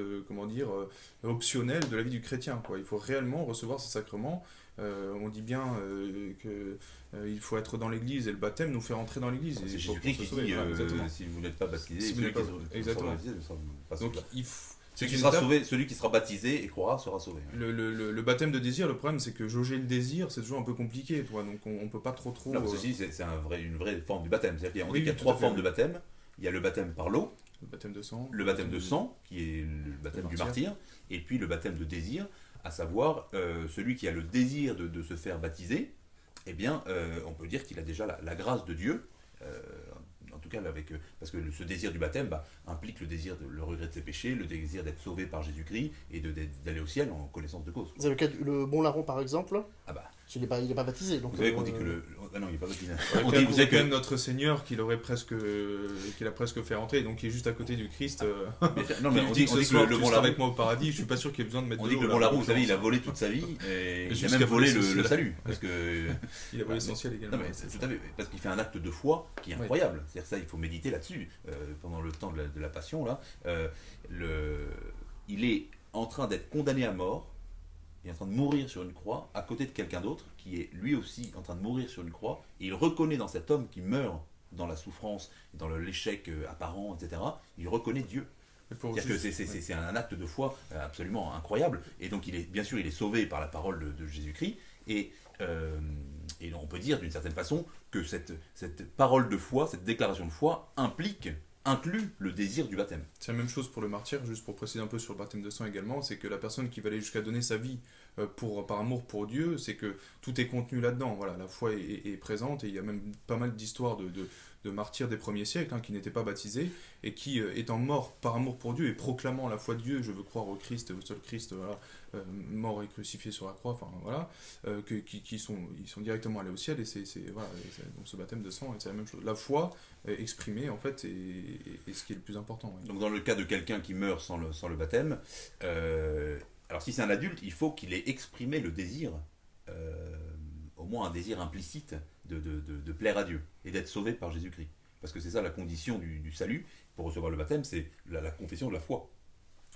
C: optionnelle de la vie du chrétien, quoi. Il faut réellement recevoir ces sacrements. On dit bien qu'il faut être dans l'église et le baptême nous fait rentrer dans l'église.
B: C'est
C: Et
B: Jésus-Christ qui dit si vous n'êtes pas baptisé,
C: si
B: celui
C: qui sera baptisé
B: ne sera pas
C: Donc
B: sauvé. Celui qui sera baptisé et croira sera sauvé.
C: le baptême de désir, le problème c'est que jauger le désir c'est toujours un peu compliqué, toi. Donc on peut pas trop.
B: Non, parce que c'est une vraie forme du baptême. C'est-à-dire qu'on
C: Oui,
B: dit qu'il y a
C: tout
B: trois
C: à fait,
B: formes
C: oui.
B: de baptême. Il y a le baptême par l'eau,
C: Le baptême de sang.
B: le baptême de sang, qui est le baptême du martyr, et puis le baptême de désir, à savoir celui qui a le désir de se faire baptiser, eh bien, on peut dire qu'il a déjà la grâce de Dieu, en tout cas parce que ce désir du baptême implique le regret de ses péchés, le désir d'être sauvé par Jésus-Christ et d'aller au ciel en connaissance de cause.
A: C'est le cas le bon larron par exemple.
B: Ah bah.
A: Il n'est pas baptisé. Donc,
B: vous savez qu'on dit que ah non, il n'est pas baptisé.
C: On dit, vous savez que notre Seigneur qu'il a presque fait rentrer, donc il est juste à côté du Christ.
B: Non, mais on dit que le bon larron
C: avec moi au paradis, je suis pas sûr qu'il y ait besoin de mettre.
B: On dit que le bon larron, vous savez, il a volé toute sa vie et il a même volé le salut, parce que
C: il a volé l'essentiel également.
B: Non, mais c'est tout à fait, parce qu'il fait un acte de foi qui est incroyable. C'est-à-dire ça, il faut méditer là-dessus pendant le temps de la Passion là. Il est en train d'être condamné à mort. Il est en train de mourir sur une croix à côté de quelqu'un d'autre qui est lui aussi en train de mourir sur une croix, et il reconnaît dans cet homme qui meurt dans la souffrance, dans l'échec apparent, etc., il reconnaît Dieu. C'est-à-dire que c'est un acte de foi absolument incroyable, et donc bien sûr il est sauvé par la parole de Jésus-Christ, et on peut dire d'une certaine façon que cette parole de foi, cette déclaration de foi inclut le désir du baptême.
C: C'est la même chose pour le martyr, juste pour préciser un peu sur le baptême de sang également, c'est que la personne qui va aller jusqu'à donner sa vie par amour pour Dieu, c'est que tout est contenu là-dedans. Voilà, la foi est présente, et il y a même pas mal d'histoires de martyrs des premiers siècles qui n'étaient pas baptisés et qui, étant morts par amour pour Dieu et proclamant la foi de Dieu, je veux croire au Christ, au seul Christ, voilà, mort et crucifié sur la croix, enfin voilà, ils sont directement allés au ciel, et voilà, donc ce baptême de sang, c'est la même chose. La foi exprimée en fait est ce qui est le plus important. Ouais.
B: Donc dans le cas de quelqu'un qui meurt sans le baptême, alors si c'est un adulte, il faut qu'il ait exprimé le désir, au moins un désir implicite de plaire à Dieu et d'être sauvé par Jésus-Christ. Parce que c'est ça la condition du salut pour recevoir le baptême, c'est la confession de la foi.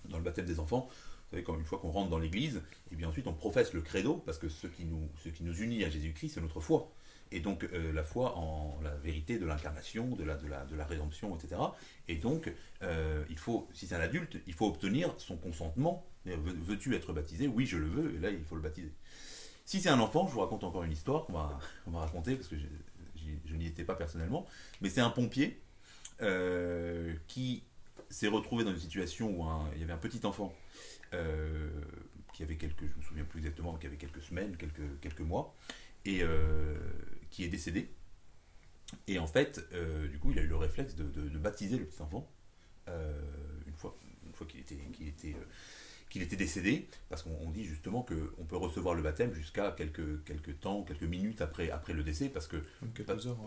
B: Dans le baptême des enfants, vous savez, comme une fois qu'on rentre dans l'église, et bien ensuite on professe le credo, parce que ce qui nous unit à Jésus-Christ, c'est notre foi. Et donc la foi en la vérité de l'incarnation, de la rédemption, etc. Et donc, si c'est un adulte, il faut obtenir son consentement. Veux-tu être baptisé? Oui, je le veux, et là il faut le baptiser. Si c'est un enfant, je vous raconte encore une histoire qu'on m'a racontée, parce que je n'y étais pas personnellement, mais c'est un pompier qui s'est retrouvé dans une situation où il y avait un petit enfant qui avait je ne me souviens plus exactement, qui avait quelques semaines, quelques mois, et qui est décédé. Et en fait, du coup, il a eu le réflexe de baptiser le petit enfant une fois qu'il qu'il était décédé, parce qu'on dit justement qu'on peut recevoir le baptême jusqu'à quelques temps, quelques minutes après le décès, parce que
C: quelques heures.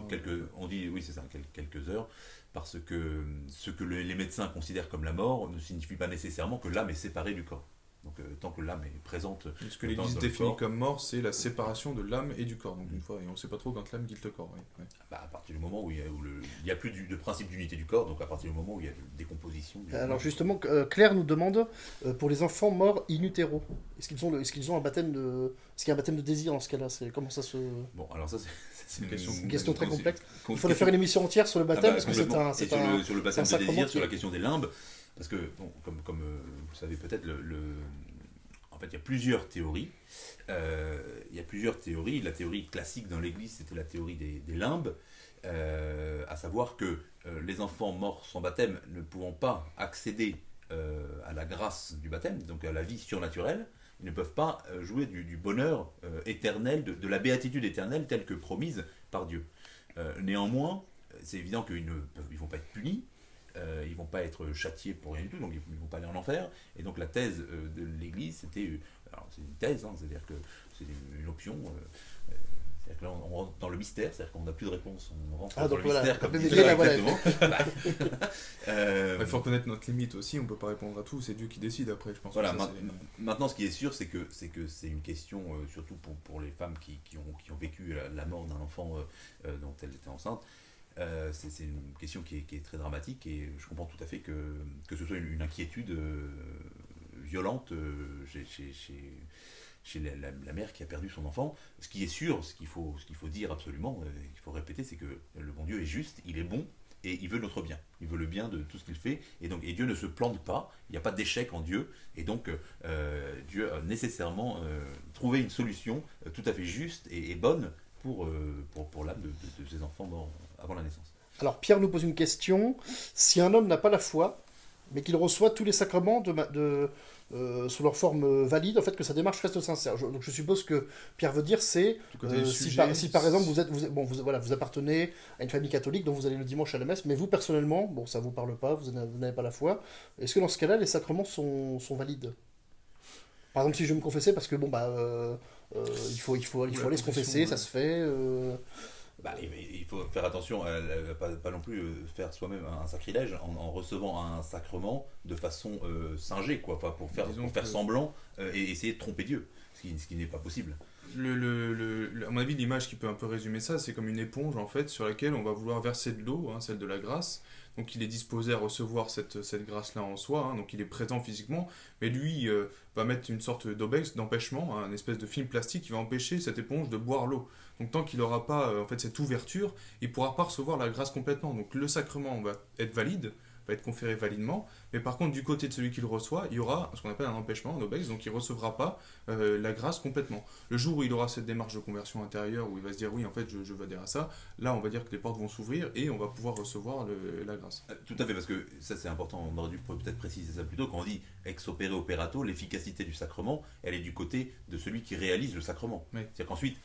B: on dit oui c'est ça, quelques heures, parce que ce que les médecins considèrent comme la mort ne signifie pas nécessairement que l'âme est séparée du corps. Donc tant que l'âme est présente.
C: Ce que l'Église définit comme mort, c'est la séparation de l'âme et du corps. Donc une fois, et on ne sait pas trop quand l'âme quitte le corps. Ouais.
B: À partir du moment où il n'y a plus de principe d'unité du corps, donc à partir du moment où il y a de décomposition.
A: Alors justement, Claire nous demande, pour les enfants morts in utero, est-ce qu'ils ont un baptême de... Est-ce qu'il y a un baptême de désir dans ce cas-là? Comment ça se...
B: Bon, alors ça c'est
A: une question très complexe. Il faudrait faire une émission entière sur le baptême, parce que
B: sur le baptême de désir, sur la question des limbes, parce que, bon, comme vous savez peut-être, en fait, il y a plusieurs théories. La théorie classique dans l'Église, c'était la théorie des limbes, à savoir que les enfants morts sans baptême ne pouvant pas accéder à la grâce du baptême, donc à la vie surnaturelle, ils ne peuvent pas jouer du bonheur éternel, de la béatitude éternelle telle que promise par Dieu. Néanmoins, c'est évident qu'ils ne vont pas être punis, ils ne vont pas être châtiés pour rien du tout, donc ils ne vont pas aller en enfer. Et donc la thèse de l'Église, c'est une thèse, c'est-à-dire que c'est une option. C'est-à-dire que là, on rentre dans le mystère, c'est-à-dire qu'on n'a plus de réponse, on rentre dans le mystère comme dit exactement.
C: Il faut reconnaître notre limite aussi, on ne peut pas répondre à tout, c'est Dieu qui décide après, je pense.
B: Voilà, maintenant ce qui est sûr, c'est que c'est une question, surtout pour les femmes qui ont vécu la mort d'un enfant dont elles étaient enceintes. C'est une question qui est très dramatique, et je comprends tout à fait que ce soit une inquiétude violente chez la mère qui a perdu son enfant. Ce qui est sûr, ce qu'il faut dire absolument, qu'il faut répéter, c'est que le bon Dieu est juste, il est bon, et il veut notre bien. Il veut le bien de tout ce qu'il fait, et Dieu ne se plante pas, il n'y a pas d'échec en Dieu, et donc Dieu a nécessairement trouvé une solution tout à fait juste et bonne pour l'âme de ses enfants morts avant la naissance.
A: Alors Pierre nous pose une question. Si un homme n'a pas la foi, mais qu'il reçoit tous les sacrements sous leur forme valide, en fait, que sa démarche reste sincère. Donc je suppose que Pierre veut dire, c'est si par exemple vous appartenez à une famille catholique, dont vous allez le dimanche à la messe, mais vous personnellement, bon, ça vous parle pas, vous n'avez pas la foi, est-ce que dans ce cas-là, les sacrements sont valides? Par exemple, si je veux me confesser, parce que il faut aller se confesser, ça se fait.
B: Il faut faire attention à pas non plus faire soi-même un sacrilège en recevant un sacrement de façon singée, quoi, pour faire semblant et essayer de tromper Dieu, ce qui n'est pas possible.
C: À mon avis, l'image qui peut un peu résumer ça, c'est comme une éponge en fait sur laquelle on va vouloir verser de l'eau, celle de la grâce. Donc il est disposé à recevoir cette grâce-là en soi, donc il est présent physiquement, mais lui va mettre une sorte d'empêchement, un espèce de film plastique qui va empêcher cette éponge de boire l'eau. Donc tant qu'il n'aura pas cette ouverture, il ne pourra pas recevoir la grâce complètement. Donc le sacrement va être valide, va être conféré validement, mais par contre du côté de celui qui le reçoit, il y aura ce qu'on appelle un empêchement, un obex, donc il ne recevra pas la grâce complètement. Le jour où il aura cette démarche de conversion intérieure, où il va se dire oui en fait je veux adhérer à ça, là on va dire que les portes vont s'ouvrir et on va pouvoir recevoir la grâce.
B: Tout à fait, parce que ça c'est important, on aurait dû peut-être préciser ça plus tôt, quand on dit ex opere operato, l'efficacité du sacrement, elle est du côté de celui qui réalise le sacrement. Oui. C'est-à-dire qu'ensuite,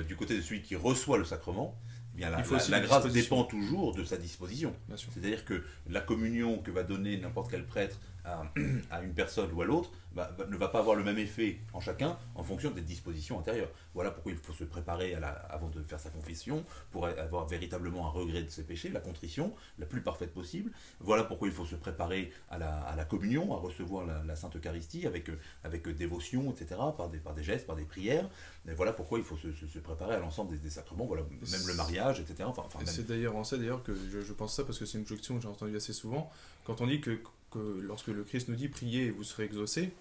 B: du côté de celui qui reçoit le sacrement, eh bien, la grâce dépend toujours de sa disposition. C'est-à-dire que la communion que va donner n'importe quel prêtre à une personne ou à l'autre ne va pas avoir le même effet en chacun en fonction des dispositions intérieures. Voilà pourquoi il faut se préparer avant de faire sa confession, pour avoir véritablement un regret de ses péchés, la contrition la plus parfaite possible. Voilà pourquoi il faut se préparer à la communion, à recevoir la Sainte Eucharistie avec dévotion, etc., par des gestes, par des prières. Et voilà pourquoi il faut se préparer à l'ensemble des sacrements, voilà, même le mariage, etc.
C: C'est d'ailleurs en ça que je pense ça, parce que c'est une objection que j'ai entendue assez souvent, quand on dit que lorsque le Christ nous dit priez et vous serez exaucés,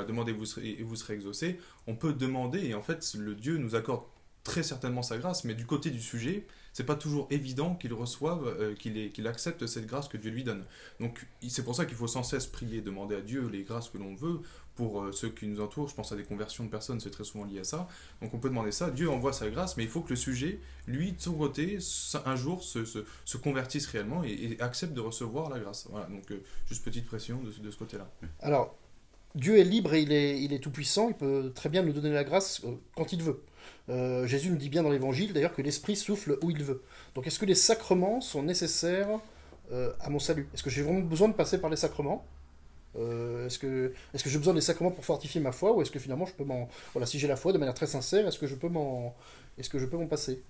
C: demandez et vous serez exaucés, on peut demander, et en fait le Dieu nous accorde très certainement sa grâce, mais du côté du sujet, c'est pas toujours évident qu'il reçoive, qu'il accepte cette grâce que Dieu lui donne. Donc c'est pour ça qu'il faut sans cesse prier, demander à Dieu les grâces que l'on veut, pour ceux qui nous entourent. Je pense à des conversions de personnes, c'est très souvent lié à ça. Donc on peut demander ça, Dieu envoie sa grâce, mais il faut que le sujet, lui, de son côté, un jour se convertisse réellement et accepte de recevoir la grâce. Voilà, donc juste petite pression de ce côté-là.
A: Alors, Dieu est libre et il est tout-puissant, il peut très bien nous donner la grâce quand il veut. Jésus nous dit bien dans l'Évangile, d'ailleurs, que l'Esprit souffle où il veut. Donc est-ce que les sacrements sont nécessaires à mon salut? Est-ce que j'ai vraiment besoin de passer par les sacrements? Est-ce que j'ai besoin des sacrements pour fortifier ma foi, ou est-ce que finalement je peux voilà, si j'ai la foi de manière très sincère, est-ce que je peux m'en passer?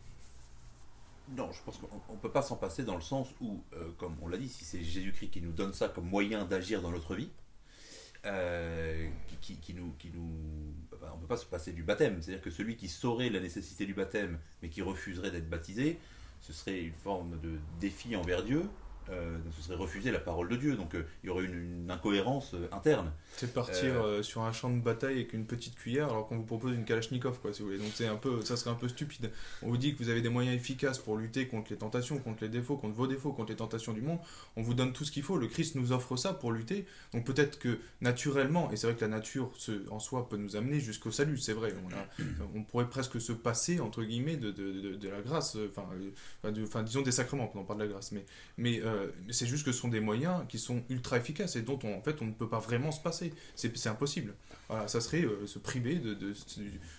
B: Non, je pense qu'on ne peut pas s'en passer dans le sens où, comme on l'a dit, si c'est Jésus-Christ qui nous donne ça comme moyen d'agir dans notre vie, on ne peut pas se passer du baptême. C'est-à-dire que celui qui saurait la nécessité du baptême, mais qui refuserait d'être baptisé, ce serait une forme de défi envers Dieu. Ce serait refuser la parole de Dieu. Donc il y aurait une incohérence interne.
C: C'est partir sur un champ de bataille avec une petite cuillère alors qu'on vous propose une Kalachnikov, quoi, si vous voulez. Donc ça serait un peu stupide. On vous dit que vous avez des moyens efficaces pour lutter contre les tentations, contre les défauts, contre vos défauts, contre les tentations du monde. On vous donne tout ce qu'il faut. Le Christ nous offre ça pour lutter. Donc peut-être que naturellement, et c'est vrai que la nature en soi peut nous amener jusqu'au salut, c'est vrai. On pourrait presque se passer, entre guillemets, de la grâce, disons des sacrements, quand on parle de la grâce. Mais c'est juste que ce sont des moyens qui sont ultra efficaces et dont en fait on ne peut pas vraiment se passer. C'est impossible. Voilà, ça serait se priver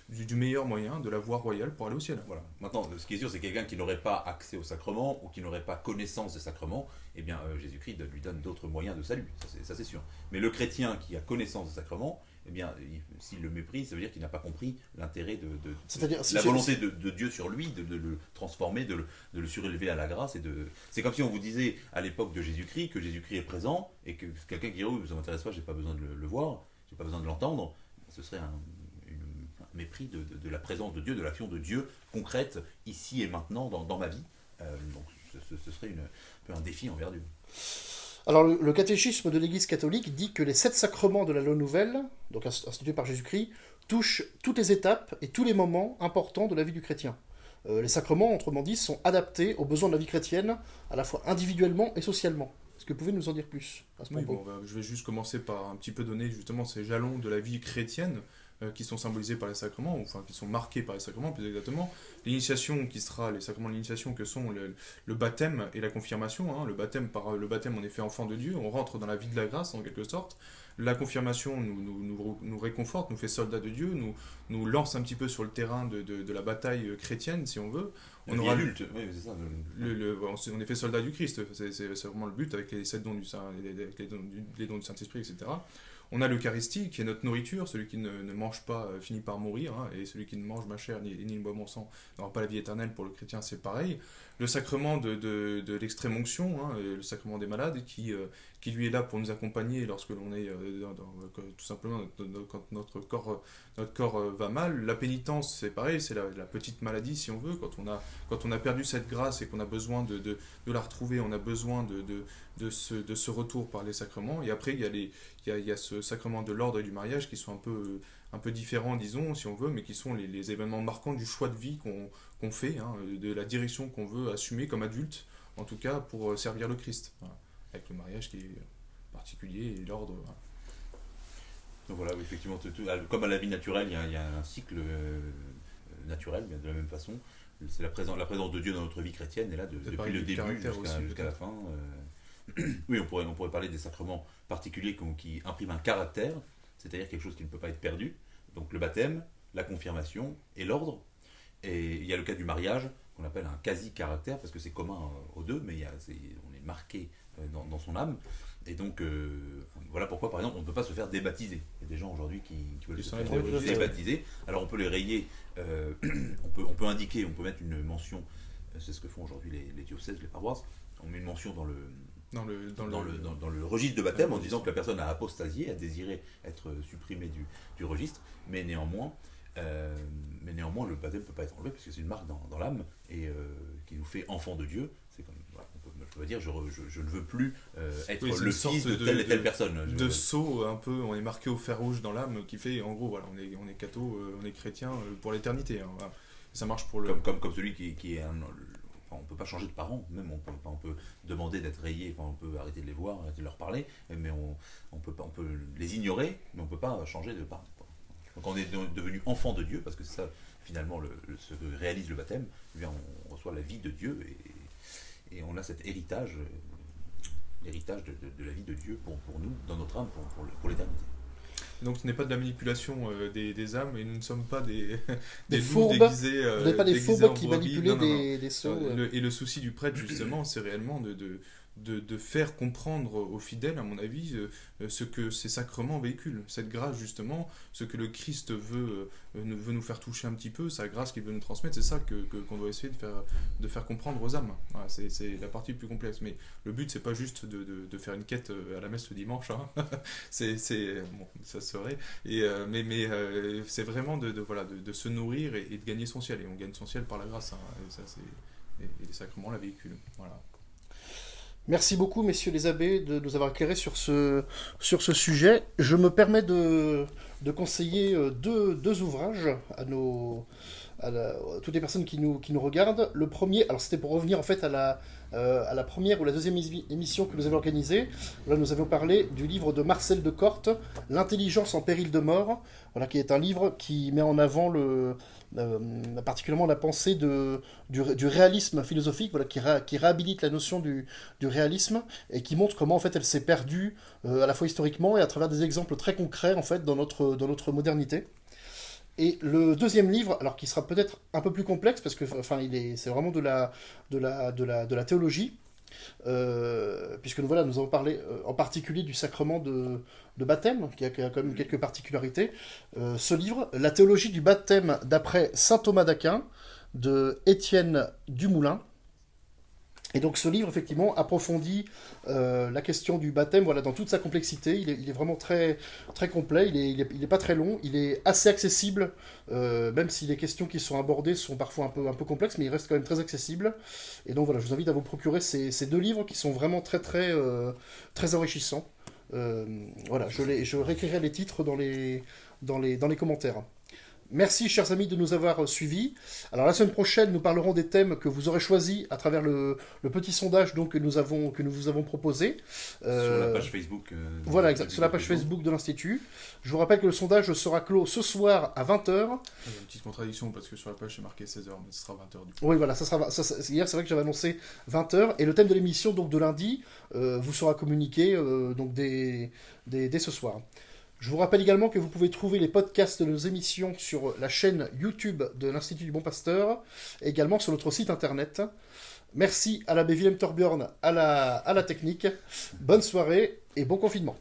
C: du meilleur moyen, de la voie royale pour aller au ciel.
B: Voilà. Maintenant, ce qui est sûr, c'est quelqu'un qui n'aurait pas accès au sacrement ou qui n'aurait pas connaissance des sacrements, eh bien Jésus-Christ lui donne d'autres moyens de salut, ça c'est sûr. Mais le chrétien qui a connaissance des sacrements, eh bien, s'il le méprise, ça veut dire qu'il n'a pas compris l'intérêt
A: C'est-à-dire,
B: la volonté de Dieu sur lui, de le transformer, de le surélever à la grâce. C'est comme si on vous disait à l'époque de Jésus-Christ que Jésus-Christ est présent et que quelqu'un qui dirait oui, ça ne m'intéresse pas, j'ai pas besoin de le voir, j'ai pas besoin de l'entendre, ce serait un mépris de la présence de Dieu, de l'action de Dieu concrète ici et maintenant dans ma vie. Donc ce serait un peu un défi envers Dieu.
A: Alors, le catéchisme de l'Église catholique dit que les 7 sacrements de la loi nouvelle, donc institués par Jésus-Christ, touchent toutes les étapes et tous les moments importants de la vie du chrétien. Les sacrements, autrement dit, sont adaptés aux besoins de la vie chrétienne, à la fois individuellement et socialement. Est-ce que vous pouvez nous en dire plus à ce propos ?
C: Je vais juste commencer par un petit peu donner justement ces jalons de la vie chrétienne qui sont symbolisés par les sacrements, enfin qui sont marqués par les sacrements plus exactement. L'initiation qui sera, les sacrements de l'initiation que sont le baptême et la confirmation. Hein. Le baptême, on est fait enfant de Dieu, on rentre dans la vie de la grâce en quelque sorte. La confirmation nous réconforte, nous fait soldats de Dieu, nous lance un petit peu sur le terrain de la bataille chrétienne si on veut. On aura
B: oui, c'est ça.
C: On est fait soldats du Christ, c'est vraiment le but avec les 7 dons les dons du Saint-Esprit, etc. On a l'Eucharistie qui est notre nourriture, celui qui ne mange pas finit par mourir, hein, et celui qui ne mange ma chair ni ne boit mon sang n'aura pas la vie éternelle. Pour le chrétien, c'est pareil. Le sacrement de l'extrême onction, hein, le sacrement des malades, qui lui est là pour nous accompagner lorsque l'on est tout simplement quand notre corps va mal. La pénitence, c'est pareil, c'est la petite maladie si on veut, quand on a perdu cette grâce et qu'on a besoin de la retrouver, on a besoin de ce retour par les sacrements. Et après il y a ce sacrement de l'ordre et du mariage qui sont un peu différents, disons, si on veut, mais qui sont les événements marquants du choix de vie qu'on fait, hein, de la direction qu'on veut assumer comme adulte, en tout cas pour servir le Christ. Voilà. Avec le mariage qui est particulier et l'ordre. Voilà.
B: Donc voilà, effectivement, comme à la vie naturelle, il y a un cycle naturel, mais de la même façon. C'est la présence de Dieu dans notre vie chrétienne, et là, depuis le début jusqu'à la fin. Oui, on pourrait parler des sacrements particuliers qui impriment un caractère, c'est-à-dire quelque chose qui ne peut pas être perdu. Donc le baptême, la confirmation et l'ordre. Et il y a le cas du mariage, qu'on appelle un quasi-caractère, parce que c'est commun aux deux, mais on est marqué dans son âme. Et donc, voilà pourquoi, par exemple, on ne peut pas se faire débaptiser. Il y a des gens aujourd'hui qui veulent se faire débaptiser. Alors on peut les rayer, on peut indiquer, on peut mettre une mention, c'est ce que font aujourd'hui les diocèses, les paroisses. On met une mention dans le registre de baptême en disant que la personne a apostasié, a désiré être supprimée du registre, mais néanmoins le baptême ne peut pas être enlevé parce que c'est une marque dans l'âme et qui nous fait enfant de Dieu. C'est comme, voilà, on peut dire je ne veux plus être le fils de telle et telle personne.
C: De sceau un peu, on est marqué au fer rouge dans l'âme qui fait en gros voilà, on est catho, on est chrétien pour l'éternité. Hein, voilà. Ça marche pour le
B: comme celui qui est on ne peut pas changer de parents, même on peut demander d'être rayé, on peut arrêter de les voir, arrêter de leur parler, mais on peut les ignorer, mais on ne peut pas changer de parents. Donc on est devenu enfant de Dieu, parce que c'est ça finalement ce que réalise le baptême, eh bien, on reçoit la vie de Dieu et on a cet héritage, l'héritage de la vie de Dieu pour nous, dans notre âme, pour l'éternité.
C: Donc ce n'est pas de la manipulation des âmes, et nous ne sommes pas des
A: fourbes
C: déguisés.
A: Vous n'êtes pas des fourbes qui manipulent des sceaux.
C: Et le souci du prêtre, justement, c'est réellement de faire comprendre aux fidèles, à mon avis, ce que ces sacrements véhiculent. Cette grâce, justement, ce que le Christ veut nous faire toucher un petit peu, sa grâce qu'il veut nous transmettre, c'est ça qu'on doit essayer de faire comprendre aux âmes. Voilà, c'est la partie plus complexe. Mais le but, c'est pas juste de faire une quête à la messe le dimanche. Hein. Bon, ça serait. Mais c'est vraiment de se nourrir et de gagner son ciel. Et on gagne son ciel par la grâce. Hein. Et ça, et les sacrements la véhiculent. Voilà.
A: Merci beaucoup, messieurs les abbés, de nous avoir éclairés sur ce sujet. Je me permets de conseiller deux ouvrages à toutes les personnes qui nous regardent. Le premier, alors c'était pour revenir en fait à la première ou la deuxième émission que nous avons organisée. Là, nous avions parlé du livre de Marcel de Corte, L'intelligence en péril de mort, voilà, qui est un livre qui met en avant particulièrement la pensée du réalisme philosophique, voilà, qui réhabilite la notion du réalisme et qui montre comment en fait elle s'est perdue à la fois historiquement et à travers des exemples très concrets en fait dans notre modernité. Et le deuxième livre, alors qui sera peut-être un peu plus complexe parce que c'est vraiment de la théologie, puisque nous avons parlé en particulier du sacrement de baptême, qui a quand même quelques particularités. Ce livre, La théologie du baptême d'après saint Thomas d'Aquin, de Étienne Dumoulin. Et donc ce livre, effectivement, approfondit la question du baptême dans toute sa complexité. Il est vraiment très, très complet, il est pas très long, il est assez accessible, même si les questions qui sont abordées sont parfois un peu complexes, mais il reste quand même très accessible. Et donc voilà, je vous invite à vous procurer ces deux livres qui sont vraiment très, très, très enrichissants. Je réécrirai les titres dans les commentaires. Merci, chers amis, de nous avoir suivis. Alors, la semaine prochaine, nous parlerons des thèmes que vous aurez choisis à travers le petit sondage que nous vous avons proposé.
B: Sur la page Facebook.
A: Voilà, exact, sur la page Facebook de l'Institut. Je vous rappelle que le sondage sera clos ce soir à 20h.
C: Il y a une petite contradiction parce que sur la page, c'est marqué 16h, mais ce sera 20h du coup.
A: Oui, voilà, hier, c'est vrai que j'avais annoncé 20h. Et le thème de l'émission, donc de lundi, vous sera communiqué dès ce soir. Je vous rappelle également que vous pouvez trouver les podcasts de nos émissions sur la chaîne YouTube de l'Institut du Bon Pasteur, et également sur notre site internet. Merci à l'abbé Willem Torbjörn à la technique. Bonne soirée et bon confinement.